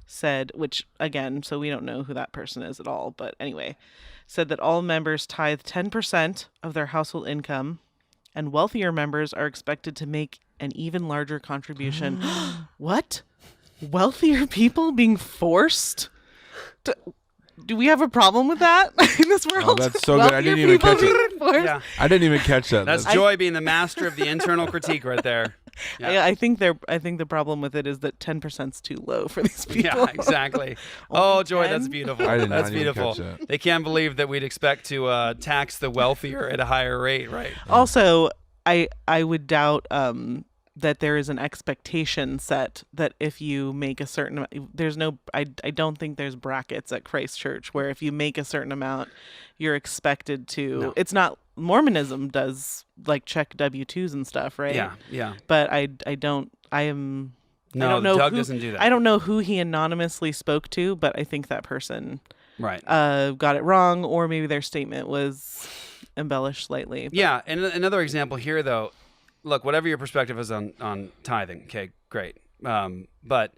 [SPEAKER 11] said, which again, so we don't know who that person is at all, but anyway, said that all members tithe 10% of their household income, and wealthier members are expected to make an even larger contribution. What? Wealthier people being forced to... Do we have a problem with that in this world?
[SPEAKER 10] Oh, that's so good. I didn't even catch it.
[SPEAKER 1] Yeah.
[SPEAKER 10] I didn't even catch that.
[SPEAKER 1] That's Joy being the master of the internal critique right there. Yeah.
[SPEAKER 11] I think the problem with it is that 10%'s too low for these people.
[SPEAKER 1] Yeah, exactly. Oh, Joy, that's beautiful.
[SPEAKER 10] I did not
[SPEAKER 1] That's
[SPEAKER 10] even
[SPEAKER 1] beautiful.
[SPEAKER 10] catch that.
[SPEAKER 1] They can't believe that we'd expect to tax the wealthier at a higher rate, right?
[SPEAKER 11] Also, I would doubt that there is an expectation set that if you make a certain amount, there's no, I don't think there's brackets at Christ Church where if you make a certain amount, you're expected to,
[SPEAKER 1] No.
[SPEAKER 11] It's not, Mormonism does like check W-2s and stuff, right?
[SPEAKER 1] Yeah, yeah.
[SPEAKER 11] But I don't know
[SPEAKER 1] Doug
[SPEAKER 11] who,
[SPEAKER 1] doesn't do that.
[SPEAKER 11] I don't know who he anonymously spoke to, but I think that person
[SPEAKER 1] Right.
[SPEAKER 11] got it wrong, or maybe their statement was embellished slightly. But.
[SPEAKER 1] Yeah, and another example here, though, look, whatever your perspective is on tithing, okay, great. But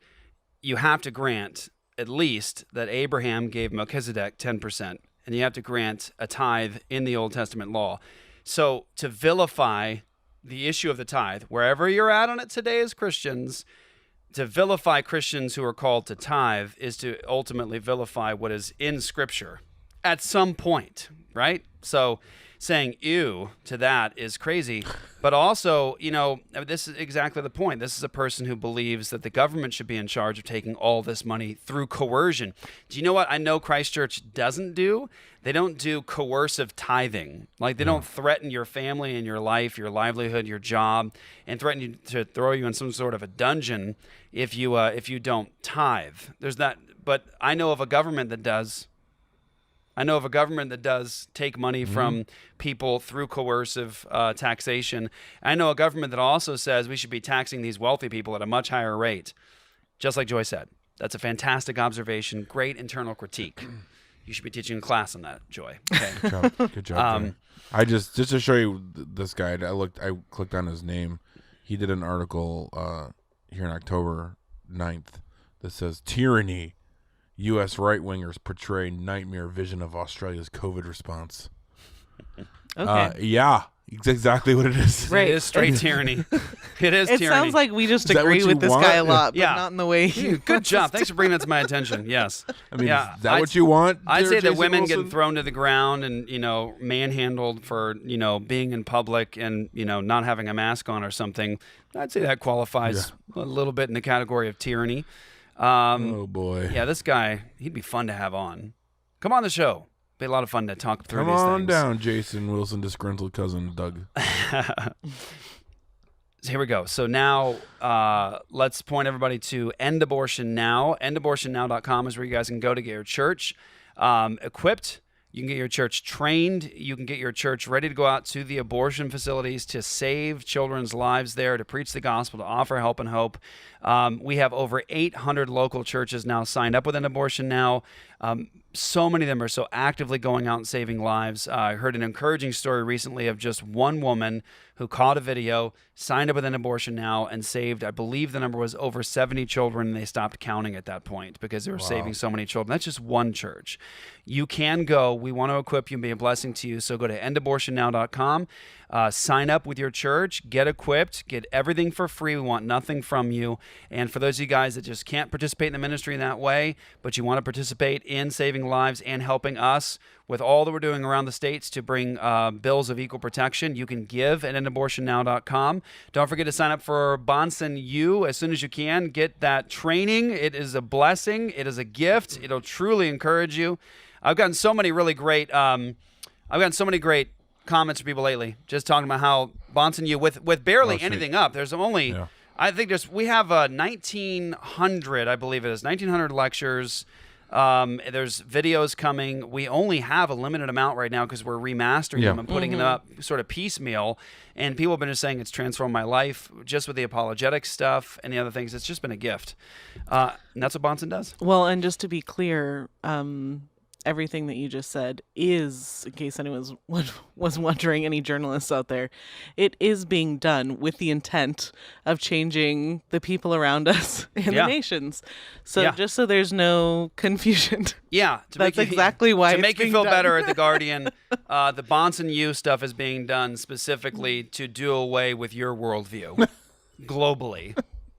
[SPEAKER 1] you have to grant at least that Abraham gave Melchizedek 10%, and you have to grant a tithe in the Old Testament law. So to vilify the issue of the tithe, wherever you're at on it today as Christians, to vilify Christians who are called to tithe is to ultimately vilify what is in Scripture at some point, right? So saying ew to that is crazy. But also, this is exactly the point. This is a person who believes that the government should be in charge of taking all this money through coercion. Do you know what I know Christ Church doesn't do? They don't do coercive tithing. Like they don't threaten your family and your life, your livelihood, your job, and threaten you to throw you in some sort of a dungeon if you don't tithe. There's that. But I know of a government that does. I know of a government that does take money from people through coercive taxation. I know a government that also says we should be taxing these wealthy people at a much higher rate, just like Joy said. That's a fantastic observation. Great internal critique. You should be teaching a class on that, Joy. Okay.
[SPEAKER 10] Good job. Joy. I just to show you this guy, I clicked on his name. He did an article here on October 9th that says tyranny. U.S. right-wingers portray nightmare vision of Australia's COVID response.
[SPEAKER 11] Okay.
[SPEAKER 10] Yeah, it's exactly what it is.
[SPEAKER 11] Right.
[SPEAKER 1] It is straight tyranny. It is
[SPEAKER 11] It
[SPEAKER 1] tyranny.
[SPEAKER 11] sounds like we just
[SPEAKER 10] Is that
[SPEAKER 11] agree
[SPEAKER 10] what
[SPEAKER 11] with
[SPEAKER 10] you
[SPEAKER 11] this
[SPEAKER 10] want?
[SPEAKER 11] guy a lot, but
[SPEAKER 1] Yeah.
[SPEAKER 11] not in the way he
[SPEAKER 1] Good job. Thanks for bringing that to my attention. Yes.
[SPEAKER 10] I mean,
[SPEAKER 1] yeah,
[SPEAKER 10] is that what you want?
[SPEAKER 1] I'd
[SPEAKER 10] dear
[SPEAKER 1] say that
[SPEAKER 10] Jason
[SPEAKER 1] women
[SPEAKER 10] Wilson?
[SPEAKER 1] getting thrown to the ground and, manhandled for, being in public and, not having a mask on or something. I'd say that qualifies a little bit in the category of tyranny.
[SPEAKER 10] Oh, boy.
[SPEAKER 1] Yeah, this guy, he'd be fun to have on. Come on the show. Be a lot of fun to talk through
[SPEAKER 10] Come
[SPEAKER 1] these
[SPEAKER 10] on
[SPEAKER 1] things.
[SPEAKER 10] down, Jason Wilson, disgruntled cousin Doug.
[SPEAKER 1] So here we go. So now let's point everybody to End Abortion Now. EndAbortionNow.com is where you guys can go to get your church equipped. You can get your church trained. You can get your church ready to go out to the abortion facilities to save children's lives there, to preach the gospel, to offer help and hope. We have over 800 local churches now signed up with End Abortion Now. So many of them are so actively going out and saving lives. I heard an encouraging story recently of just one woman who caught a video, signed up with End Abortion Now, and saved, I believe the number was over 70 children, and they stopped counting at that point because they were saving so many children. That's just one church. You can go. We want to equip you and be a blessing to you, so go to endabortionnow.com. Sign up with your church, get equipped, get everything for free. We want nothing from you. And for those of you guys that just can't participate in the ministry in that way, but you want to participate in saving lives and helping us with all that we're doing around the states to bring bills of equal protection, you can give at endabortionnow.com. Don't forget to sign up for Bonson U as soon as you can. Get that training. It is a blessing. It is a gift. It'll truly encourage you. I've gotten so many really great comments from people lately, just talking about how Bonson U, with barely anything up, there's only, I think we have 1,900, I believe it is, 1,900 lectures. There's videos coming. We only have a limited amount right now because we're remastering them and putting them up sort of piecemeal. And people have been just saying it's transformed my life just with the apologetics stuff and the other things. It's just been a gift. And that's what Bonson does.
[SPEAKER 11] Well, and just to be clear, everything that you just said is, in case anyone was wondering, any journalists out there, it is being done with the intent of changing the people around us and the nations. So just so there's no confusion.
[SPEAKER 1] Yeah.
[SPEAKER 11] That's exactly why
[SPEAKER 1] to
[SPEAKER 11] it's
[SPEAKER 1] make you
[SPEAKER 11] being
[SPEAKER 1] feel
[SPEAKER 11] done.
[SPEAKER 1] better at The Guardian, the Bonson U stuff is being done specifically to do away with your worldview globally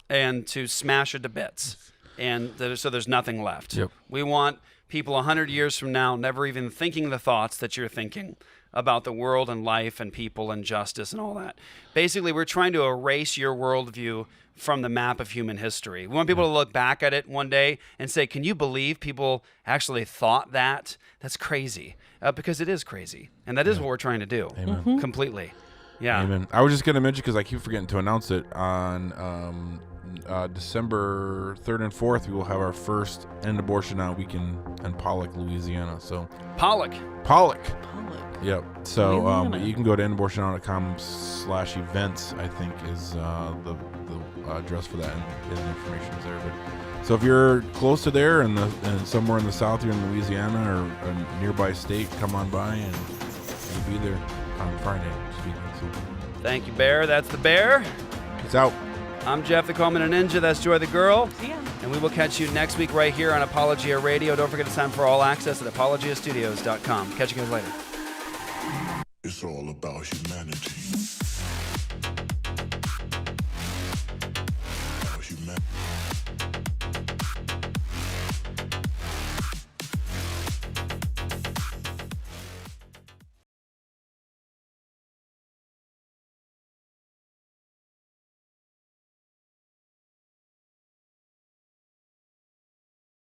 [SPEAKER 1] and to smash it to bits. And so there's nothing left.
[SPEAKER 10] Yep.
[SPEAKER 1] We want people 100 years from now never even thinking the thoughts that you're thinking about the world and life and people and justice and all that. Basically, we're trying to erase your worldview from the map of human history. We want people to look back at it one day and say, can you believe people actually thought that? That's crazy. Because it is crazy. And that is what we're trying to do.
[SPEAKER 10] Amen.
[SPEAKER 1] Completely. Yeah.
[SPEAKER 10] Amen. I was just going to mention, because I keep forgetting to announce it, on December 3rd and 4th, we will have our first End Abortion Now weekend in Pollock, Louisiana. So Pollock. Yep. So you can go to endabortionnow.com/events, I think is the address for that, and the information is there. But so if you're close to there and somewhere in the south, you're in Louisiana or a nearby state, come on by and you'll be there on Friday.
[SPEAKER 1] Thank you, Bear. That's the Bear.
[SPEAKER 10] Peace out.
[SPEAKER 1] I'm Jeff the Coleman Ninja. That's Joy the Girl. And we will catch you next week right here on Apologia Radio. Don't forget to sign for all access at apologiastudios.com. Catch you guys later.
[SPEAKER 9] It's all about humanity.